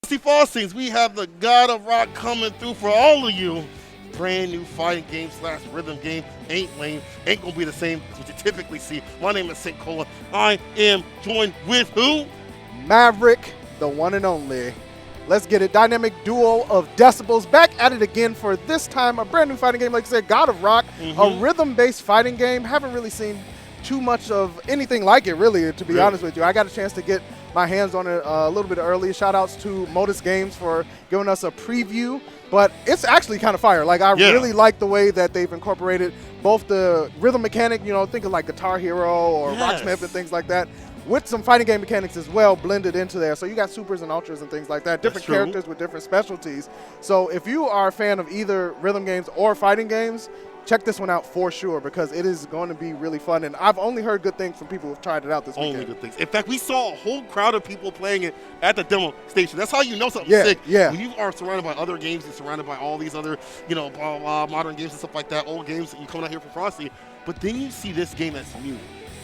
Frosty Faustings, we have the God of Rock coming through for all of you. Brand new fighting game / rhythm game. Ain't lame. Ain't gonna be the same as what you typically see. My name is St. Cola. I am joined with who? Maverick, the one and only. Let's get it. Dynamic duo of decibels back at it again for this time. A brand new fighting game, like I said, God of Rock. A rhythm-based fighting game. Haven't really seen too much of anything like it, really, to be honest with you. I got a chance to get my hands on it a little bit early. Shout outs to Modus Games for giving us a preview. But it's actually kind of fire. Like, I really like the way that they've incorporated both the rhythm mechanic, you know, think of like Guitar Hero or Rocksmith and things like that, with some fighting game mechanics as well blended into there. So you got supers and ultras and things like that, different characters with different specialties. So if you are a fan of either rhythm games or fighting games, check this one out for sure, because it is going to be really fun. And I've only heard good things from people who've tried it out this weekend. Only good things. In fact, we saw a whole crowd of people playing it at the demo station. That's how you know something's sick. Yeah. When you are surrounded by other games and surrounded by all these other, you know, blah, blah, modern games and stuff like that, old games that you coming out here for Frosty, but then you see this game that's new,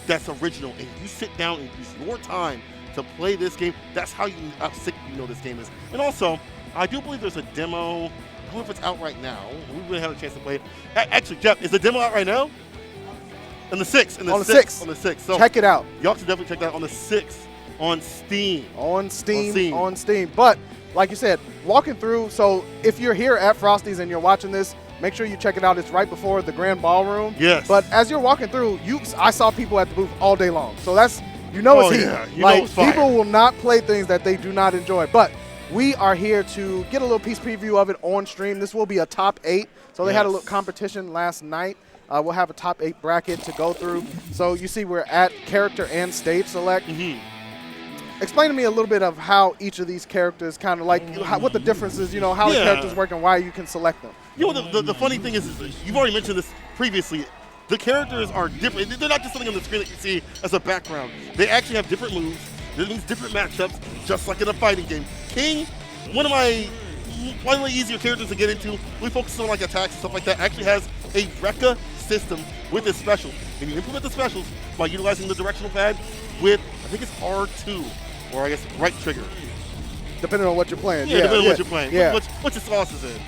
that's original, and you sit down and use your time to play this game. That's how sick you know this game is. And also, I do believe there's a demo. I don't know if it's out right now. We really haven't had a chance to play it. Actually, Jeff, is the demo out right now? On the 6th. On the 6th. So check it out. Y'all should definitely check that out on the 6th on Steam. On Steam. But like you said, walking through, so if you're here at Frosty's and you're watching this, make sure you check it out. It's right before the Grand Ballroom. Yes. But as you're walking through, I saw people at the booth all day long. So that's, you know, it's heat. Yeah. You like, know it's fire. People will not play things that they do not enjoy. But we are here to get a little piece preview of it on stream. This will be a top 8. So they had a little competition last night. We'll have a top 8 bracket to go through. So you see we're at character and stage select. Explain to me a little bit of how each of these characters kind of like, what the difference is, you know, how the characters work and why you can select them. You know, the funny thing is you've already mentioned this previously. The characters are different. They're not just something on the screen that you see as a background. They actually have different moves. This means different matchups, just like in a fighting game. King, one of the easier characters to get into. We focus on like attacks and stuff like that. Actually has a Rekka system with his specials. And you implement the specials by utilizing the directional pad with, I think it's R2, or I guess right trigger. Depending on what you're playing. Depending on what you're playing. Yeah. What's your sauces in?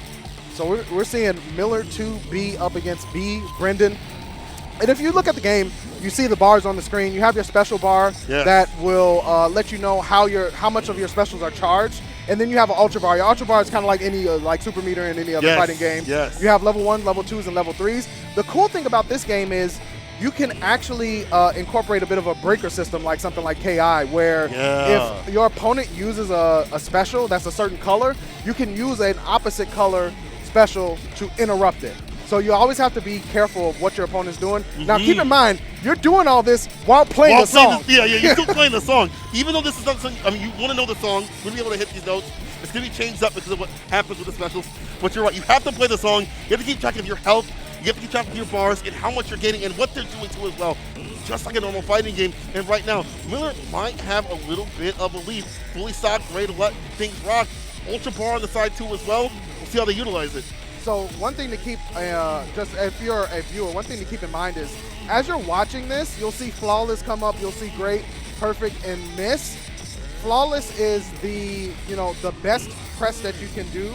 So we're seeing Miller 2B up against B, Brendan. And if you look at the game, you see the bars on the screen. You have your special bar that will let you know how much of your specials are charged. And then you have an ultra bar. Your ultra bar is kind of like any like super meter in any other fighting game. You have level 1, level 2s, and level 3s. The cool thing about this game is you can actually incorporate a bit of a breaker system, like something like KI, where if your opponent uses a special that's a certain color, you can use an opposite color special to interrupt it. So you always have to be careful of what your opponent's doing. Now, keep in mind, you're doing all this while playing the song. You're still playing the song. Even though this is not something, I mean, you want to know the song, we're going to be able to hit these notes. It's going to be changed up because of what happens with the specials. But you're right, you have to play the song. You have to keep track of your health. You have to keep track of your bars and how much you're getting and what they're doing too as well. Just like a normal fighting game. And right now, Miller might have a little bit of a lead. Fully stocked, ready to let things rock. Ultra bar on the side too as well. We'll see how they utilize it. So one thing to keep, just if you're a viewer, one thing to keep in mind is, as you're watching this, you'll see flawless come up, you'll see great, perfect, and miss. Flawless is the best press that you can do.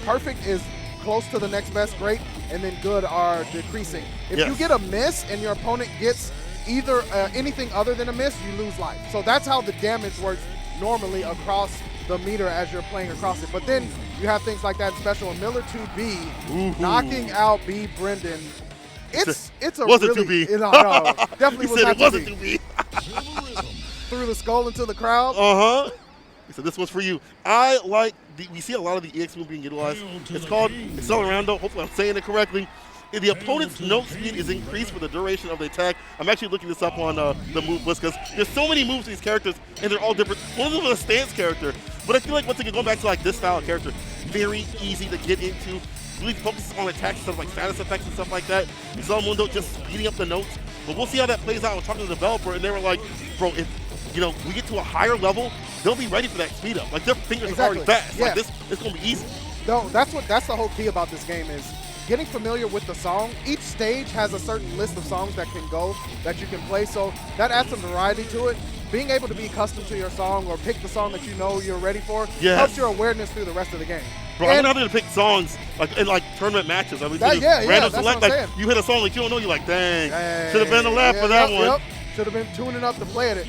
Perfect is close to the next best, great, and then good are decreasing. If you get a miss and your opponent gets either anything other than a miss, you lose life. So that's how the damage works normally across the meter as you're playing across it. But then you have things like that special. And Miller 2B knocking out B Brendan. It's a wasn't really 2B. No, definitely was not 2B. It wasn't 2B. Threw the skull into the crowd. He said this one's for you. I like we see a lot of the EX move being utilized. It's called Accelerando. Hopefully I'm saying it correctly. The opponent's note speed is increased for the duration of the attack. I'm actually looking this up on the move list because there's so many moves to these characters and they're all different. One of them is a stance character, but I feel like once again, going back to like this style of character, very easy to get into. Really focuses on attacks instead of like status effects and stuff like that. You saw Mundo just speeding up the notes, but we'll see how that plays out. I was talking to the developer and they were like, bro, if we get to a higher level, they'll be ready for that speed up. Like their fingers are already fast. Like this, it's gonna be easy. No, that's the whole key about this game is getting familiar with the song. Each stage has a certain list of songs that you can play, so that adds some variety to it. being able to be accustomed to your song or pick the song that you know you're ready for Yes. helps your awareness through the rest of the game. Bro, I'm not going to pick songs like in like tournament matches. I mean, That- yeah, random that's select. what I'm Like saying. you hit a song like you don't know, you're like, dang, Hey, should have been a left for that one. Yep. Should have been tuning up to play it.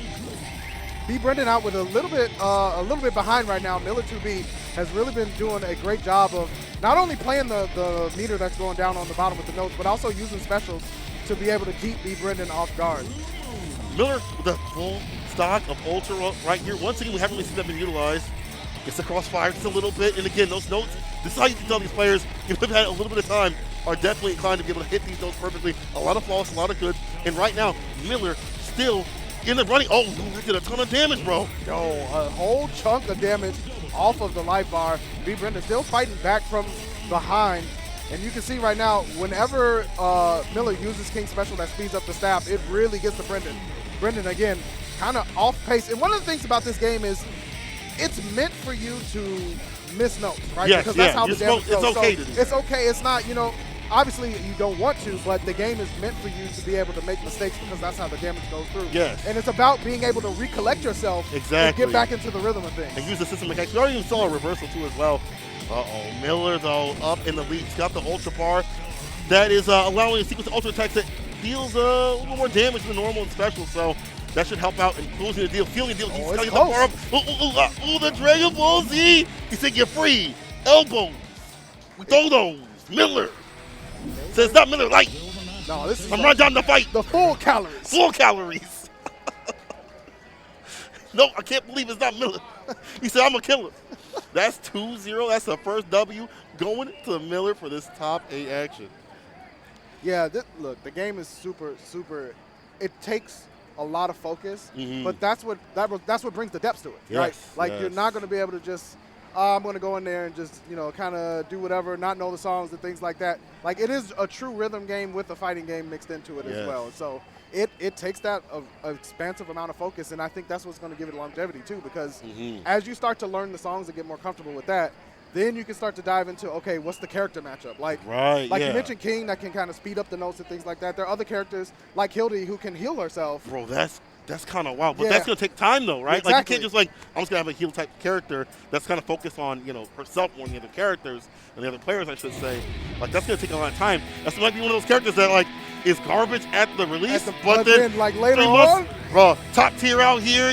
B. Brendan out with a little bit behind right now. Miller 2B has really been doing a great job of not only playing the meter that's going down on the bottom with the notes, but also using specials to be able to keep B. Brendan off guard. Miller with a full stock of Ultra right here. Once again, we haven't really seen that being utilized. Gets the crossfire just a little bit. And again, those notes, this is how you can tell these players, if they've had a little bit of time, are definitely inclined to be able to hit these notes perfectly. A lot of false, a lot of good. And right now, Miller still in the running. Oh, that did a ton of damage, bro. Yo, a whole chunk of damage off of the life bar. B. Brendan still fighting back from behind. And you can see right now, whenever Miller uses King Special that speeds up the staff, it really gets to Brendan. Brendan, again, kind of off pace. And one of the things about this game is it's meant for you to miss notes, right? Yes, because that's yeah. how the damage goes. It's okay so to do it's okay. It's not, obviously you don't want to, but the game is meant for you to be able to make mistakes because that's how the damage goes through. Yes. And it's about being able to recollect yourself Exactly. and get back into the rhythm of things. And use the system mechanics. We already even saw a reversal too as well. Uh-oh, Miller though up in the lead. He's got the Ultra Bar. That is allowing a sequence of Ultra attacks that deals a little more damage than normal and special. So that should help out in closing the deal, feeling the deal. He's it's got the bar up. Ooh, the Dragon Ball Z. He said you're free. Elbows. We throw those. Miller. Says not Miller Light. No, this is I'm right down the fight. the full calories. Full calories. No, I can't believe it's not Miller. He said, I'm a killer. That's 2-0. That's the first W going to Miller for this top 8 action. Yeah, look, the game is super. It takes a lot of focus, but that's what brings the depth to it, right? Yes, Like yes. you're not going to be able to just, I'm going to go in there and just, kind of do whatever, not know the songs and things like that. Like it is a true rhythm game with a fighting game mixed into it as Yes. well. So it takes that expansive amount of focus, and I think that's what's going to give it longevity too, because as you start to learn the songs and get more comfortable with that, then you can start to dive into, okay, what's the character matchup? Like yeah. you mentioned King that can kind of speed up the notes and things like that. There are other characters like Hildy who can heal herself. Bro, that's kind of wild. But Yeah. that's going to take time, though, right? Exactly. Like, you can't just, I'm just going to have a heal type character that's kind of focused on, herself more than the other characters and the other players, I should say. Like, that's going to take a lot of time. That's might be one of those characters that, is garbage at the release, but then, later 3 on, months, bro, top tier out here,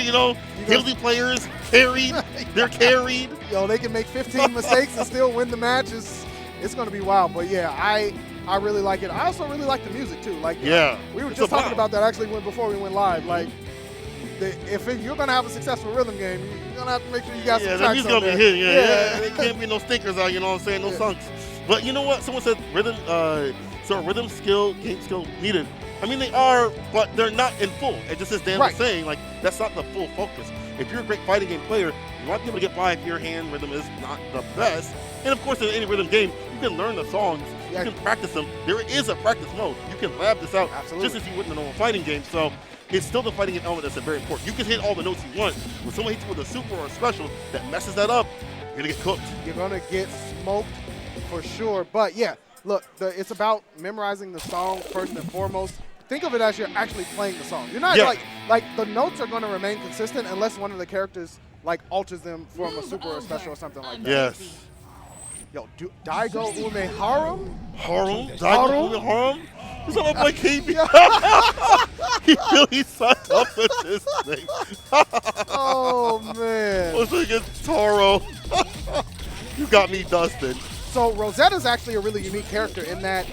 Hildy players, carried, they're carried. they can make 15 mistakes and still win the match. It's going to be wild. But, yeah, I really like it. I also really like the music, too. Yeah. We were just talking about that, actually, before we went live. If you're going to have a successful rhythm game, you're going to have to make sure you got some the tracks music's on going to there. be hit. Yeah. There can't be no stinkers out, no sunks. But you know what? Someone said rhythm, rhythm skill, game skill needed. I mean, they are, but they're not in full. It just as Dan was saying, that's not the full focus. If you're a great fighting game player, you want to be able to get by if your hand rhythm is not the best. And of course, in any rhythm game, you can learn the songs, you can practice them. There is a practice mode. You can lab this out just as you would in a normal fighting game. So it's still the fighting game element that's very important. You can hit all the notes you want. When someone hits you with a super or a special that messes that up, you're going to get cooked. You're going to get smoked for sure. But, yeah, look, it's about memorizing the song first and foremost. Think of it as you're actually playing the song. You're not like the notes are going to remain consistent unless one of the characters alters them from a super or a special or something like that. Yes. Yo, Daigo Ume Harum? Daigo Ume Harum? Is that my boy KB? He really sucked up with this thing. Oh, man. Let's look at Taro. You got me, Dustin. So Rosetta's actually a really unique character in that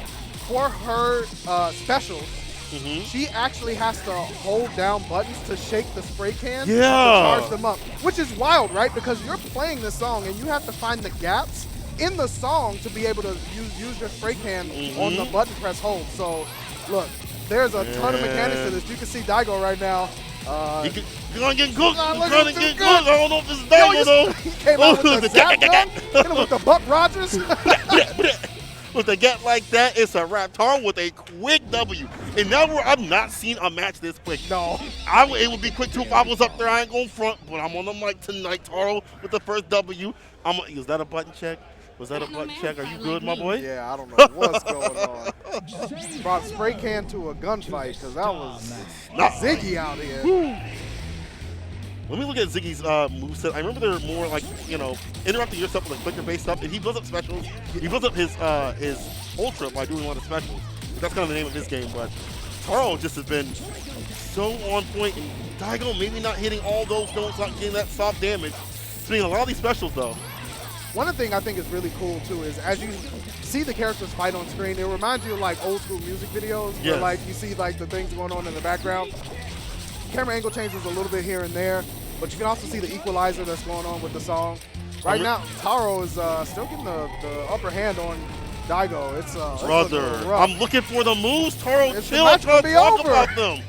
for her specials, she actually has to hold down buttons to shake the spray can to charge them up, which is wild, right? Because you're playing this song and you have to find the gaps in the song to be able to use your spray can on the button press hold. So, look, there's a ton of mechanics to this. You can see Daigo right now. You're going to get cooked. You're going to get cooked. I don't know if this is Daigo, though. He came out with the zap gun, hit him with the Buck Rogers. With a get like that, it's a wrap. Taro with a quick W. And now I've not seen a match this quick. No. It would be quick too if I was up there. I ain't going front, but I'm on the mic tonight. Taro with the first W. Is that a button check? Was that a button check? Are you good, my boy? Yeah, I don't know what's going on. Brought spray can to a gunfight because that was Ziggy out here. When we look at Ziggy's moveset, I remember they're more like, interrupting yourself with like clicker-based stuff, and he builds up specials. He builds up his ultra by doing a lot of specials. That's kind of the name of his game, but Taro just has been so on point, and Daigo maybe not hitting all those notes, not getting that soft damage. Seeing a lot of these specials, though. One thing I think is really cool, too, is as you see the characters fight on screen, it reminds you of, like, old-school music videos where, like, you see, like, the things going on in the background. Camera angle changes a little bit here and there, but you can also see the equalizer that's going on with the song. Right now, Taro is still getting the upper hand on Daigo. It's Brother, I'm looking for the moves. Taro, it's chill. I'm trying to talk about them.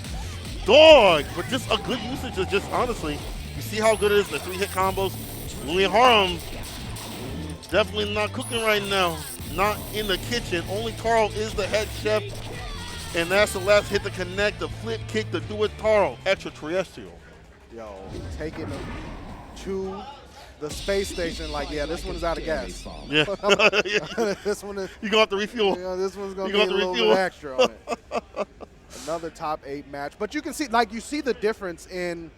Dog, but just a good usage is just, honestly, you see how good it is, the 3-hit combos. Louis Harum, definitely not cooking right now. Not in the kitchen. Only Taro is the head chef. And that's the last hit to connect, the flip kick to do it. Taro, extraterrestrial. Yo, taking them to the space station like, yeah, this one's out of gas. Yeah. This one is. You're going to have to refuel. Yeah, this one's going to be a little bit extra on it. Another top 8 match. But you can see, like, you see the difference in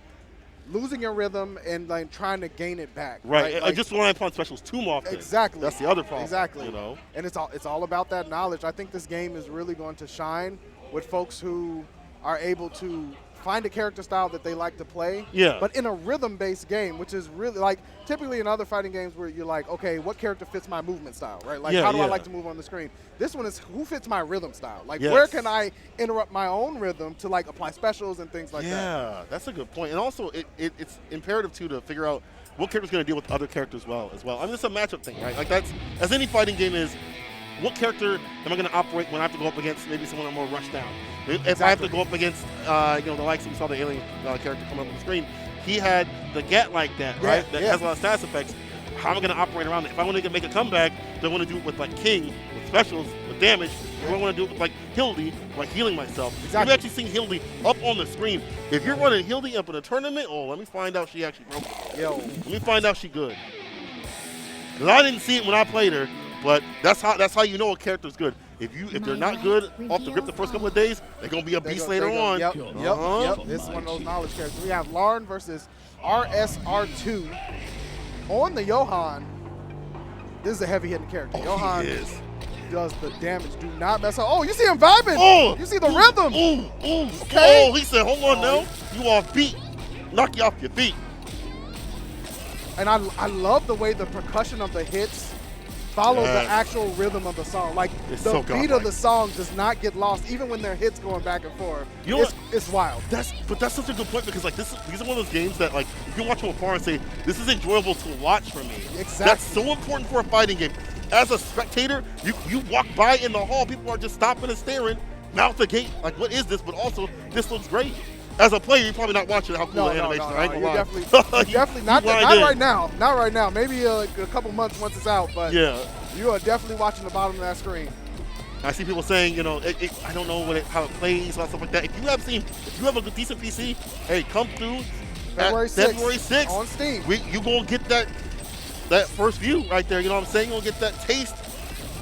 losing your rhythm and, like, trying to gain it back. Right. Like, just relying upon specials too often. Exactly. That's the other problem. Exactly. You know? And it's all about that knowledge. I think this game is really going to shine with folks who are able to find a character style that they like to play, but in a rhythm-based game, which is really, like, typically in other fighting games where you're like, okay, what character fits my movement style, right? Like, how do I like to move on the screen? This one is who fits my rhythm style? Like, where can I interrupt my own rhythm to, like, apply specials and things like that? Yeah, that's a good point. And also, it's imperative, too, to figure out what character's going to deal with other characters as well. I mean, it's a matchup thing, right? Like, that's, as any fighting game is, what character am I going to operate when I have to go up against maybe someone I'm more rushed down? If I have to go up against, the likes we saw the alien character come up on the screen, he had the Gat like that, right? That has a lot of status effects. How am I going to operate around it? If I want to make a comeback, do I want to do it with like King, with specials, with damage? Or do I want to do it with like Hildy, like healing myself? You've actually seen Hildy up on the screen. If you're running Hildy up in a tournament, let me find out she actually broke it. Let me find out she good. Because I didn't see it when I played her. But that's how you know a character's good. If they're not good off the grip the first couple of days, they're gonna be a beast later on. Yep. This is one of those knowledge characters. We have Lauren versus RSR2 on the Johan. This is a heavy hitting character. Johan does the damage. Do not mess up. Oh, you see him vibing. You see the rhythm. Okay. Oh, he said, hold on now. You off beat. Knock you off your feet. And I love the way the percussion of the hits follow the actual rhythm of the song. Like, the beat of the song does not get lost, even when there are hits going back and forth. You know it's wild. But that's such a good point, because like these are one of those games that like you can watch from afar and say, this is enjoyable to watch for me. Exactly. That's so important for a fighting game. As a spectator, you walk by in the hall, people are just stopping and staring, mouth agape, like, what is this? But also, this looks great. As a player, you're probably not watching how cool the animation is. I ain't gonna lie. Definitely not right now. Not right now. Maybe a couple months once it's out, but you are definitely watching the bottom of that screen. I see people saying, I don't know how it plays, or stuff like that. If you have a decent PC, hey, come through February 6th on Steam. You gonna get that first view right there. You know what I'm saying? You gonna get that taste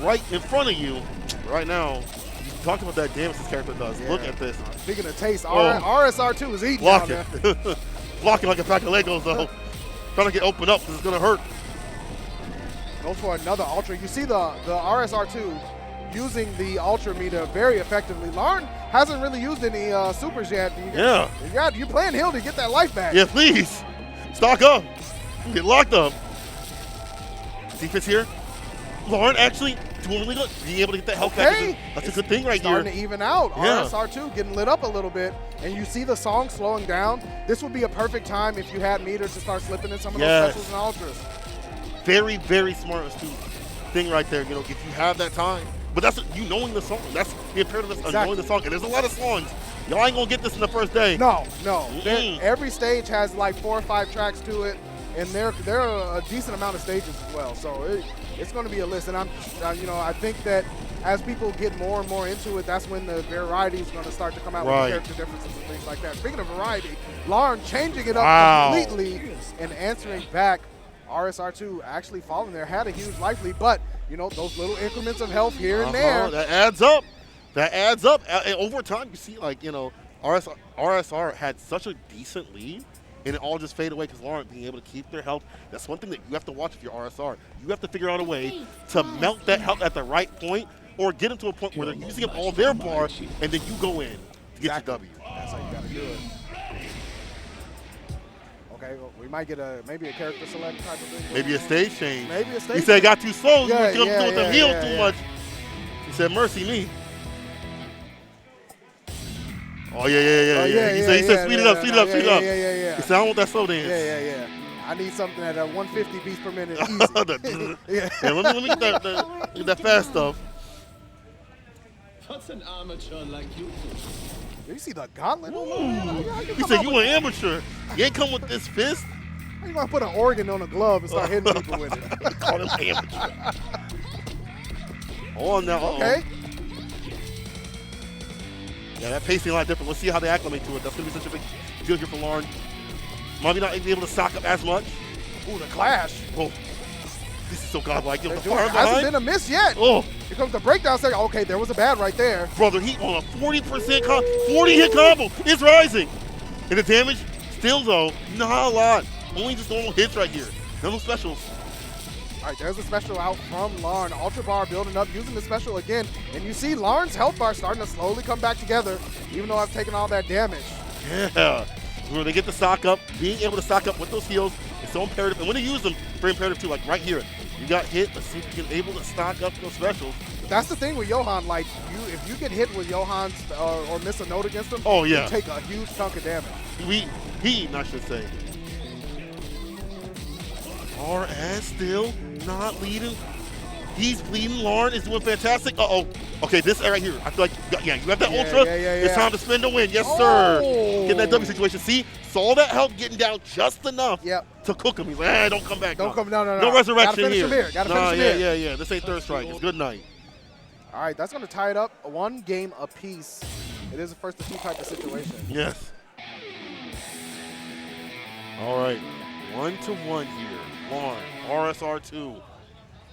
right in front of you. Right now, you talked about that damage this character does. Look at this. Speaking of taste, RSR2 is eating down there. Blocking like a pack of Legos, though. Trying to get opened up because it's gonna hurt. Goes for another Ultra. You see the RSR2 using the Ultra meter very effectively. Lauren hasn't really used any supers yet. You're playing Hill to get that life back. Yeah, please. Stock up. Get locked up. Defense here. Lauren actually doing really good. Being able to get that health back. That's a good thing right here. Starting to even out. RSR2 getting lit up a little bit. And you see the song slowing down. This would be a perfect time if you had meters to start slipping in some of those specials and ultras. Very, very smart, astute thing right there. If you have that time. But that's you knowing the song. That's the imperative of knowing the song. And there's a lot of songs. Y'all ain't going to get this in the first day. No. Every stage has like 4 or 5 tracks to it. And there are a decent amount of stages as well. So it's going to be a list. And I think that as people get more and more into it, that's when the variety is going to start to come out with character differences and things like that. Speaking of variety, Lauren changing it up completely and answering back. RSR2 actually falling there, had a huge life lead, but those little increments of health here and there. That adds up. Over time, you see, like, RSR had such a decent lead and it all just fade away because Lauren being able to keep their health. That's one thing that you have to watch if you're RSR. You have to figure out a way to melt that health at the right point or get them to a point where they're using up all their bar, and then you go in to get your W. That's how you got to do it. Okay, well, we might get maybe a character select type of thing. Maybe a stage change. Maybe a stage He said it got too slow. Yeah, You were killing with them heals too much. He said, mercy me. Oh, yeah. He said, speed it up. Yeah. He said, I don't want that slow dance. Yeah. I need something at 150 beats per minute easy. Let me get that fast stuff. What's an amateur like you? You see the gauntlet on that? He said, you an amateur. You ain't come with this fist. How you gonna put an organ on a glove and start hitting people with it? He called him amateur. On now. Okay. Yeah, that pacing a lot different. Let's see how they acclimate to it. That's going to be such a big deal here for Lauren. Might not be able to stock up as much. Ooh, the clash. Oh, this is so godlike. The It fire hasn't behind. been a miss yet. Oh, Here comes the breakdown second. Okay, there was a bad right there. brother, he on a 40% 40 hit combo. It's rising. And the damage, still though, not a lot. Only just normal hits right here. No specials. All right, there's a special out from Lauren. Ultra bar building up, using the special again. And you see Lauren's health bar starting to slowly come back together, even though I've taken all that damage. Yeah. When they get the stock up, being able to stock up with those heals is so imperative. And when you use them, very imperative too. Like right here, you got hit. Let's see if you can able to stock up those specials. That's the thing with Johan. Like, if you get hit with Johan's or miss a note against him, Oh, yeah. you take a huge chunk of damage. I should say. RS still not leading. He's bleeding. Lauren is doing fantastic. Uh-oh. Okay, this right here. I feel like, you have that ultra. It's time to spin to win. Yes, sir. Get in that W situation. See, saw that health getting down just enough to cook him. He's like, don't come back. Don't come down. No resurrection Gotta here. Gotta finish him here. Yeah. This ain't third strike. It's good night. All right, that's going to tie it up. One game apiece. It is a first to two type of situation. Yes. All right. 1-1 here. Lauren, RSR2.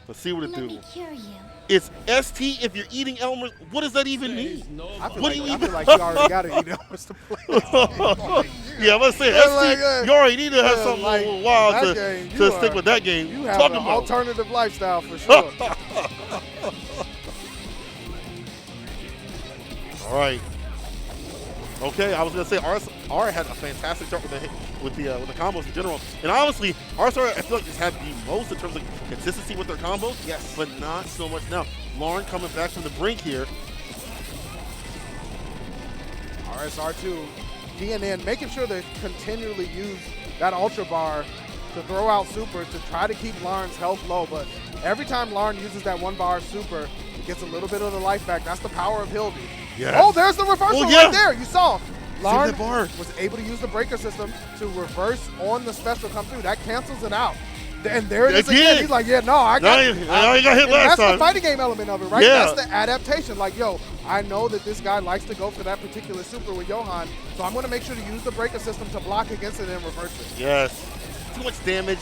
Let's see what it do. It's ST if you're eating Elmer's. What does that even mean? I feel What do you like even? you already got to eat Elmer's to play. Yeah, I'm gonna say ST. You already need to have something a little wild to stick with that game. You have an alternative lifestyle for sure. All right. Okay, I was gonna say RSR had a fantastic start with the combos in general, and honestly, RSR I feel like just had the most in terms of consistency with their combos. Yes, but not so much now. Lauren coming back from the brink here. RSR2 keying in, making sure they continually use that ultra bar to throw out super to try to keep Lauren's health low. But every time Lauren uses that one bar super, it gets a little bit of the life back. That's the power of Hildy. Yes. Oh, there's the reversal right there. You saw. Lauren was able to use the breaker system to reverse on the special come through. That cancels it out. And there it is again. He's like, I got hit last time. That's the fighting game element of it, right? Yeah. That's the adaptation. Like, I know that this guy likes to go for that particular super with Johan, so I'm going to make sure to use the breaker system to block against it and reverse it. Yes. Too much damage.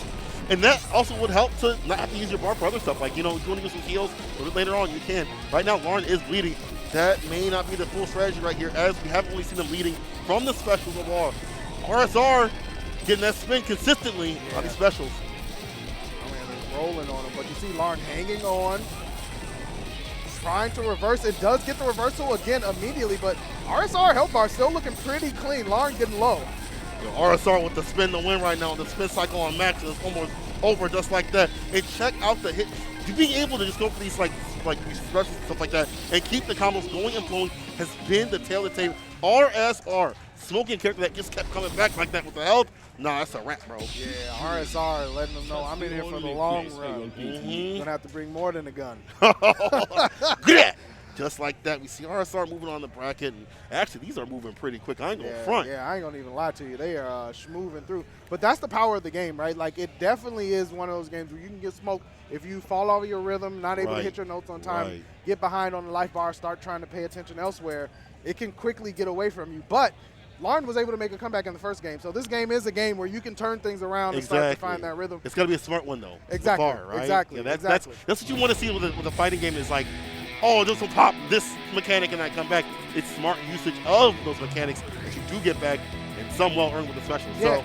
And that also would help to not have to use your bar for other stuff. Like, if you want to use some heals a little bit later on, you can. Right now, Lauren is bleeding. That may not be the full strategy right here, as we haven't really seen them leading from the specials of all. RSR getting that spin consistently on these specials. Rolling on him, but you see Lauren hanging on, trying to reverse. It does get the reversal again immediately, but RSR health bar still looking pretty clean. Lauren getting low. RSR with the spin to win right now. The spin cycle on max is almost over just like that. And check out the hit. Being able to just go for these like these stretches and stuff like that and keep the combos going and flowing has been the tail of the tape. RSR, smoking character that just kept coming back like that with the health. Nah, that's a wrap, bro. Yeah, RSR letting them know I'm in here for the long run. Gonna have to bring more than a gun. Just like that, we see RSR moving on the bracket, and actually these are moving pretty quick. I ain't gonna front. Yeah, I ain't gonna even lie to you. They are moving through. But that's the power of the game, right? Like, it definitely is one of those games where you can get smoked if you fall over your rhythm, not able to hit your notes on time, get behind on the life bar, start trying to pay attention elsewhere. It can quickly get away from you. But Lauren was able to make a comeback in the first game. So this game is a game where you can turn things around and start to find that rhythm. It's got to be a smart one, though. Exactly. The bar, right? Exactly. Yeah, that's what you want to see with a fighting game is like, oh, this will pop this mechanic and I come back. It's smart usage of those mechanics that you do get back and some well earned with the special. Yeah. So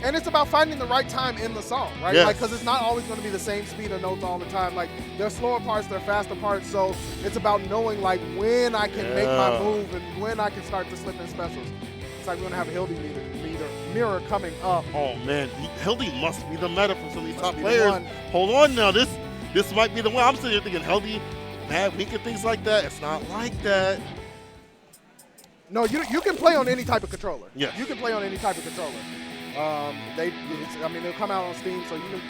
And it's about finding the right time in the song, right? Yes. Like, because it's not always going to be the same speed of notes all the time. Like, there's slower parts, there are faster parts. So it's about knowing, like, when I can make my move and when I can start to slip in specials. It's like we're going to have a Hildy mirror coming up. Oh, man. Hildy must be the meta for some of these top players. Hold on now. This might be the one. I'm sitting here thinking Hildy, Maverick and things like that. It's not like that. No, you can play on any type of controller. Yeah. You can play on any type of controller. They'll come out on Steam, so you can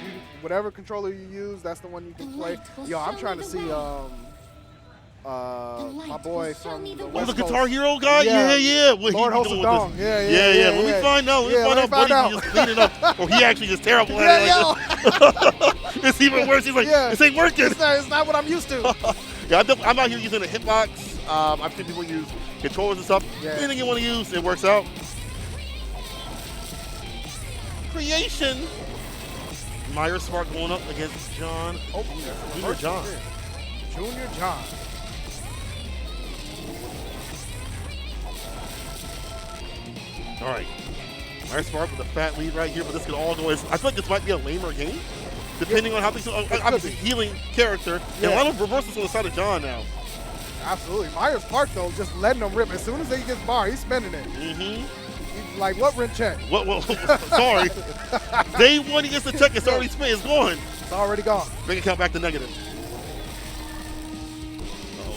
whatever controller you use, that's the one you can play. Yo, I'm trying to see my boy from the West the Coast. Guitar Hero guy? Yeah. What Lord he doing with Hosadong. this? Yeah. Let me find out. Let me find out. Buddy's just cleaning up. Or he actually just terrible at it. It's even worse. He's like, this ain't working. It's not what I'm used to. Yeah, I'm out here using a hitbox. I've seen people use controllers and stuff. Yeah. Anything you want to use, it works out. Creation. Myers Smart going up against John. Oh, Junior John. Junior John. All right. Myers Smart with a fat lead right here, but this could all go as I feel like this might be a lamer game, depending on how things. Obviously, healing character. And a lot of reversals on the side of John now. Absolutely. Myers Park, though, just letting them rip. As soon as he gets bar, he's spending it. Mm-hmm. He's like, what rent check? What? Sorry. Day one, he gets the check. It's already spent. It's gone. It's already gone. Bank account back to negative.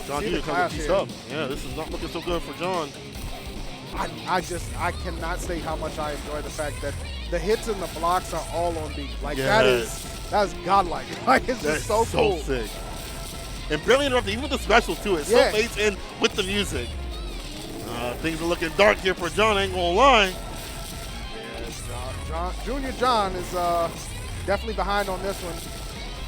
John Jr. coming to piece up. Yeah, this is not looking so good for John. I cannot say how much I enjoy the fact that the hits and the blocks are all on beat. Like, that's godlike. Like, it's just so cool. So sick. And barely interrupted, even with the specials too. It still fades in with the music. Things are looking dark here for John, ain't gonna lie. Yeah, Junior John is definitely behind on this one.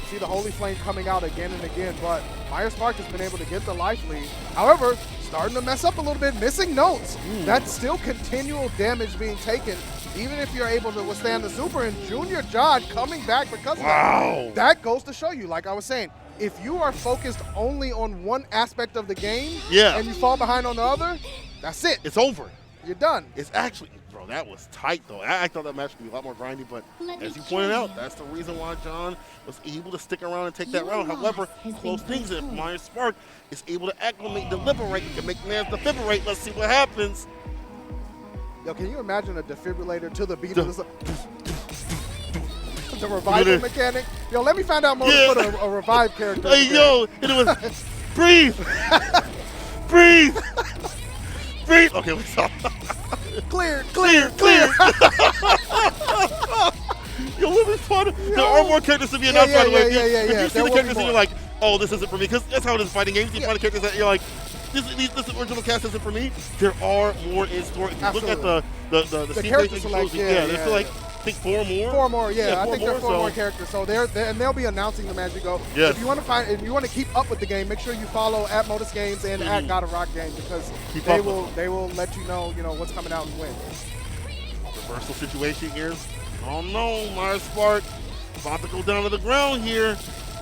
See the Holy Flame coming out again and again, but Myers Park has been able to get the life lead. However, starting to mess up a little bit, missing notes. That's still continual damage being taken, even if you're able to withstand the super. And Junior John coming back because of that. That goes to show you, like I was saying, if you are focused only on one aspect of the game and you fall behind on the other, that's it. It's over. You're done. It's actually, bro, that was tight, though. I thought that match would be a lot more grindy, but as you pointed out, that's the reason why John was able to stick around and take that round. However, close things, if Myers Spark is able to acclimate, deliberate, and make Mans defibrillate, let's see what happens. Yo, can you imagine a defibrillator to the beat of the revival mechanic? Yo, let me find out more to put a revive character. Hey, yo, and it was, breathe, breathe. Breathe. Okay, we saw. Clear. Yo, let me find there are more characters to be announced, by the way. If you see the characters and you're like, oh, this isn't for me, because that's how it is in fighting games. You find the characters that you're like, this original cast isn't for me. There are more in store. If you look at the character select, there's still like, I think 4 more. 4 more, yeah. I think there are 4 more characters. So they'll be announcing them as you go. Yes. If you want to keep up with the game, make sure you follow at Modus Games and at God of Rock Games, because they will let you know what's coming out and when. Reversal situation here. Oh no, Myers Spark about to go down to the ground here.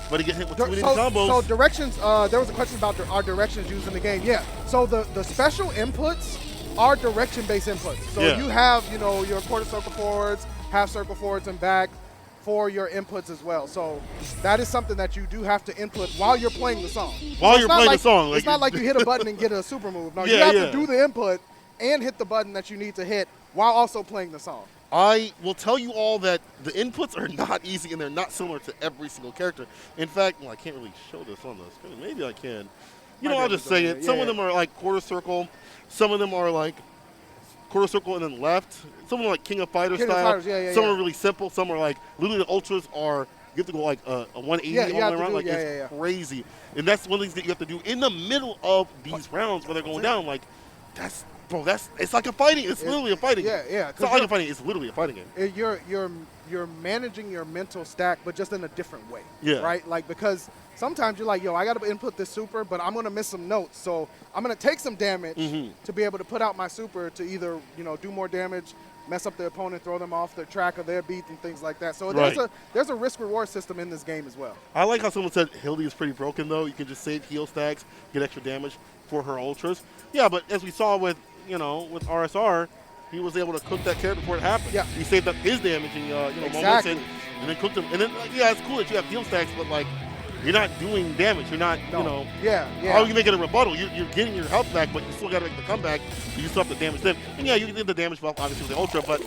But he gets hit with too many combos. So directions, there was a question about our directions used in the game. Yeah, so the special inputs are direction-based inputs. So you have, your quarter circle forwards, half circle forwards, and back for your inputs as well. So that is something that you do have to input while you're playing the song. While you're playing the song. It's not like you hit a button and get a super move. No, you have to do the input and hit the button that you need to hit while also playing the song. I will tell you all that the inputs are not easy, and they're not similar to every single character. In fact, I can't really show this on the screen. Maybe I can. I'll just say it. Some of them are like quarter circle. Some of them are like quarter circle and then left. Some of them are like King of Fighters style. Some are really simple. Some are like, literally the ultras are, you have to go like a 180 all the way around. It's crazy. And that's one of the things that you have to do in the middle of these rounds where they're going down. Like, it's like a fighting. It's literally a fighting game. It's not like a fighting. It's literally a fighting game. You're managing your mental stack, but just in a different way. Right? Like, because sometimes you're like, yo, I got to input this super, but I'm going to miss some notes. So I'm going to take some damage to be able to put out my super to either, do more damage, mess up the opponent, throw them off their track of their beat and things like that. So there's a risk-reward system in this game as well. I like how someone said Hildy is pretty broken, though. You can just save heal stacks, get extra damage for her ultras. Yeah, but as we saw with RSR, he was able to cook that character before it happened. Yeah. He saved up his damage in moments Exactly. and then cooked him. And then yeah, it's cool that you have heal stacks, but like you're not doing damage. You're not Yeah. how are you making a rebuttal? You're getting your health back, but you still got to make the comeback. You still have to damage them. And yeah, you did the damage buff obviously with the Ultra, but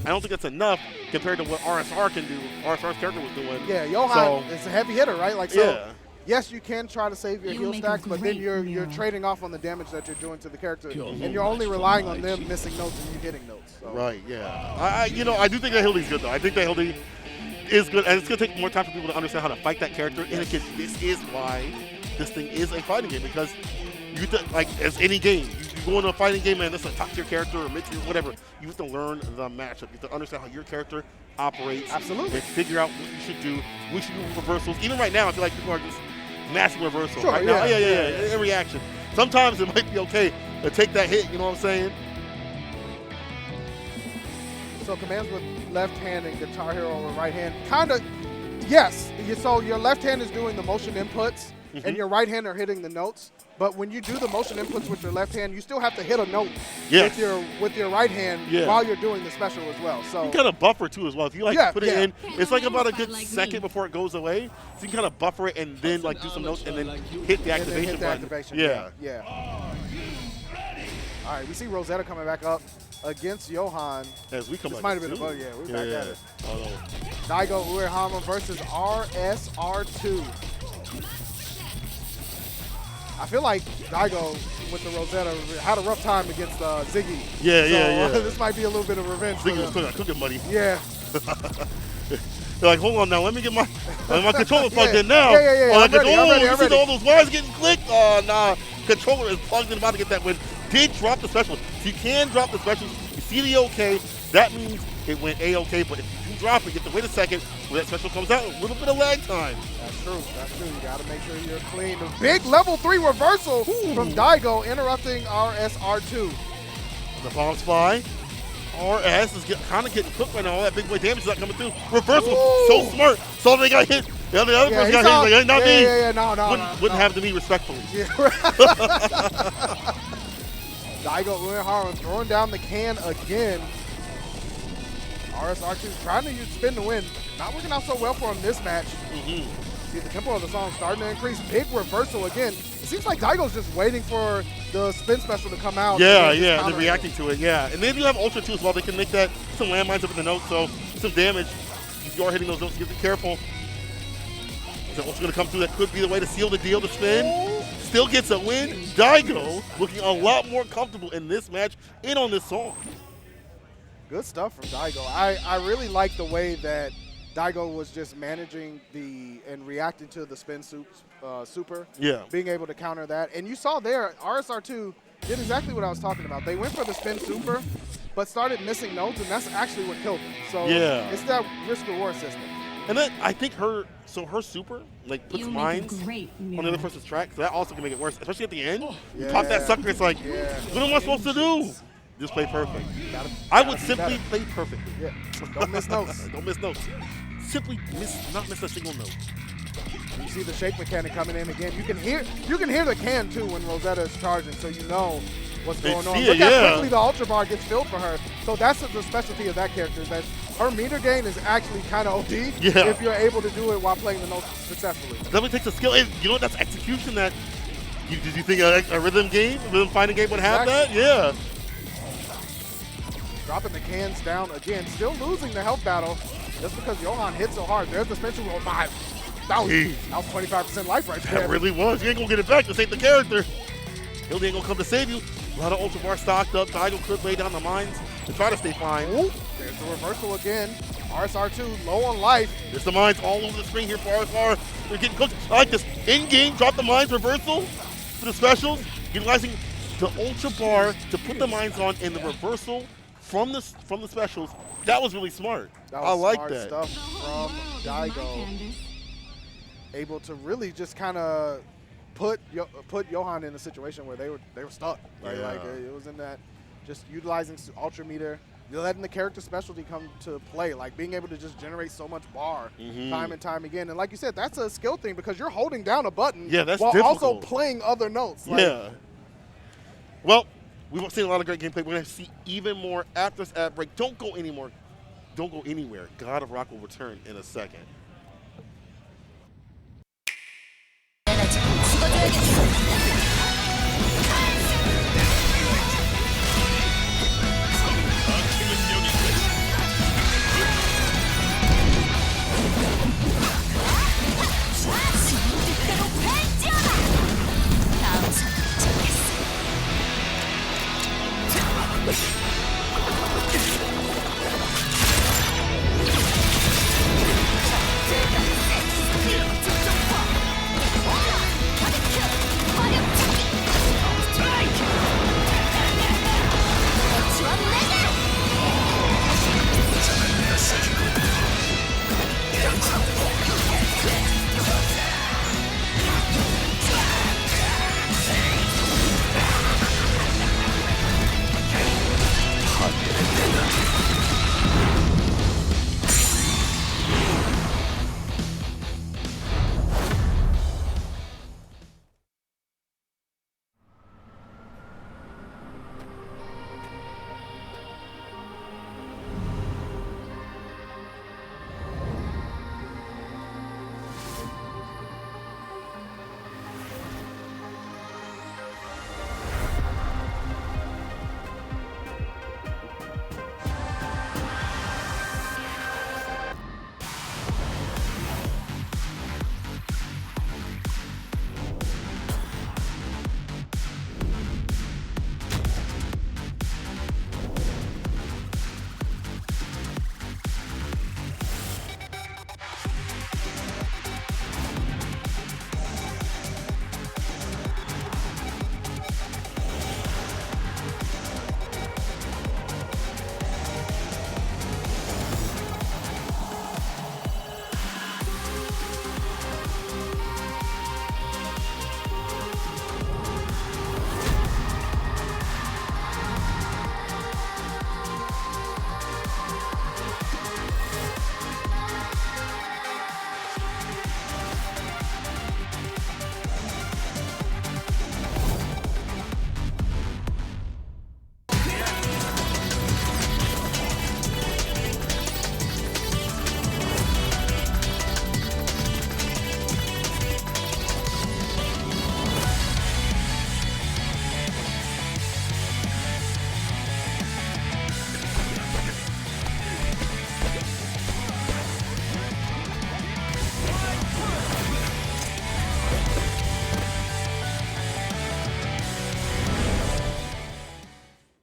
I don't think that's enough compared to what RSR can do. RSR's character was doing. Yeah, Johan is a heavy hitter, right? Like so. Yeah. Yes, you can try to save your heal stacks, but then you're trading off on the damage that you're doing to the character, and you're only relying on them missing notes and you hitting notes. So. Right. Yeah. I do think that Hildy's good though. I think that Hildy is good, and it's gonna take more time for people to understand how to fight that character. And again, this is why this thing is a fighting game, because like as any game, you go into a fighting game and this is a top tier character or mid tier, whatever. You have to learn the matchup. You have to understand how your character operates. Absolutely. And figure out what you should do. We should do reversals. Even right now, I feel like people are just massive reversal. Sure, right now, in reaction. Sometimes it might be okay to take that hit. You know what I'm saying? So commands with left hand and Guitar Hero with right hand, kind of, yes. So your left hand is doing the motion inputs, and your right hand are hitting the notes. But when you do the motion inputs with your left hand, you still have to hit a note with your right hand while you're doing the special as well. So you kind of buffer too as well. If you put it in, it's like about a good second before it goes away. So you can kind of buffer it and then like do some notes and then hit the activation button. Yeah. All right, we see Rosetta coming back up against Johan. As we come this back might have been a we're back at it. Oh, no. Daigo Uehama versus RSR2. I feel like Daigo with the Rosetta had a rough time against Ziggy. Yeah. This might be a little bit of revenge. Ziggy was cooking money. Yeah. They're like, hold on now, let me get my controller plugged in now. Yeah. Oh, I'm ready. you see all those wires getting clicked? Oh, nah. Controller is plugged in, about to get that win. Did drop the special. So you can drop the special. You see the OK. That means it went A-OK, but if you do drop it, you have to wait a second when that special comes out. A little bit of lag time. That's true. You got to make sure you're clean. The big level 3 reversal from Daigo interrupting RSR2. The bombs fly. RS is kind of getting cooked right now. All that big boy damage is not coming through. Reversal. So smart. So they got hit. The other person got hit. Like, not me. No. Wouldn't have to be respectfully. Yeah. Daigo Uehara throwing down the can again. RSR2 trying to use spin to win. Not working out so well for him this match. See the tempo of the song starting to increase. Big reversal again. It seems like Daigo's just waiting for the spin special to come out. Yeah, they're reacting to it, yeah. And they do have Ultra too as well. They can make that some landmines up in the notes, so some damage. If you are hitting those notes, you have to be careful. The Ultra going to come through. That could be the way to seal the deal, the spin. Still gets a win. Daigo looking a lot more comfortable in this match and on this song. Good stuff from Daigo. I really like the way that Daigo was just managing and reacting to the spin super. Yeah. Being able to counter that. And you saw there, RSR2 did exactly what I was talking about. They went for the spin super, but started missing notes, and that's actually what killed them. So it's that risk-reward system. And then I think her super like puts mines on the other person's track, so that also can make it worse, especially at the end. You pop that sucker, it's like, what am I supposed to do? Just play perfect. I would simply play perfectly. Yeah. Don't miss notes. Don't miss notes. Simply not miss a single note. You see the shake mechanic coming in again. You can hear the can too when Rosetta is charging, so you know what's going on. Look how quickly the Ultra Bar gets filled for her. So that's the specialty of that character, is that her meter gain is actually kind of OD if you're able to do it while playing the notes successfully. Definitely takes a skill. And you know what? That's execution that. Did you think a rhythm fighting game would have that? Yeah. Dropping the cans down again, still losing the health battle just because Johan hit so hard. There's the special roll 5. That was 25% life right there. That really was. You ain't gonna get it back. This ain't the character. Hildy ain't gonna come to save you. A lot of Ultra Bar stocked up. Daigo could lay down the mines to try to stay fine. Ooh, there's the reversal again. RSR2 low on life. There's the mines all over the screen here for RSR. They're getting cooked. I like this. In-game, drop the mines reversal for the specials. Utilizing the Ultra Bar to put the mines on in the reversal from the specials. That was really smart. I like that. Stuff from Daigo. Able to really just kind of put Johan in a situation where they were stuck. Right? Like it was in that just utilizing Ultra Meter, letting the character specialty come to play, like being able to just generate so much bar time and time again. And like you said, that's a skill thing because you're holding down a button that's while difficult. also playing other notes. Like, well, We've seen a lot of great gameplay. We're going to see even more after this ad break. Don't go anymore. Don't go anywhere. God of Rock will return in a second.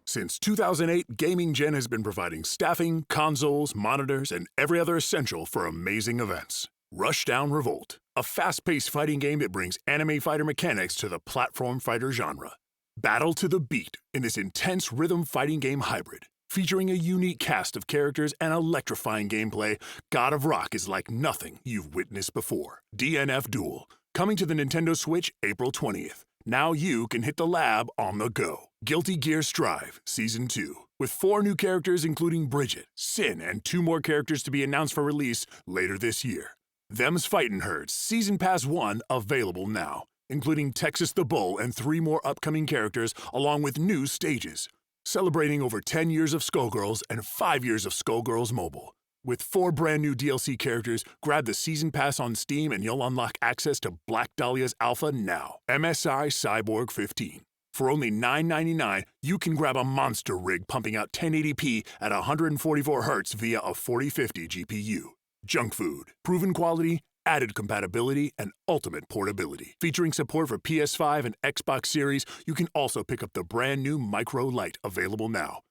Since 2008, Gaming Gen has been providing staffing, consoles, monitors, and every other essential for amazing events. Rushdown Revolt, a fast-paced fighting game that brings anime fighter mechanics to the platform fighter genre. Battle to the beat in this intense rhythm fighting game hybrid. Featuring a unique cast of characters and electrifying gameplay, God of Rock is like nothing you've witnessed before. DNF Duel, coming to the Nintendo Switch April 20th. Now you can hit the lab on the go. Guilty Gear Strive Season 2, with 4 new characters including Bridget, Sin, and 2 more characters to be announced for release later this year. Them's Fightin' Herds Season Pass 1 available now, including Texas the Bull and 3 more upcoming characters along with new stages. Celebrating over 10 years of Skullgirls and 5 years of Skullgirls Mobile. With 4 brand new DLC characters, grab the Season Pass on Steam and you'll unlock access to Black Dahlia's Alpha now. MSI Cyborg 15. For only $9.99, you can grab a monster rig pumping out 1080p at 144 Hz via a 4050 GPU. Junk food, proven quality, added compatibility, and ultimate portability. Featuring support for PS5 and Xbox Series, you can also pick up the brand new Micro Lite available now.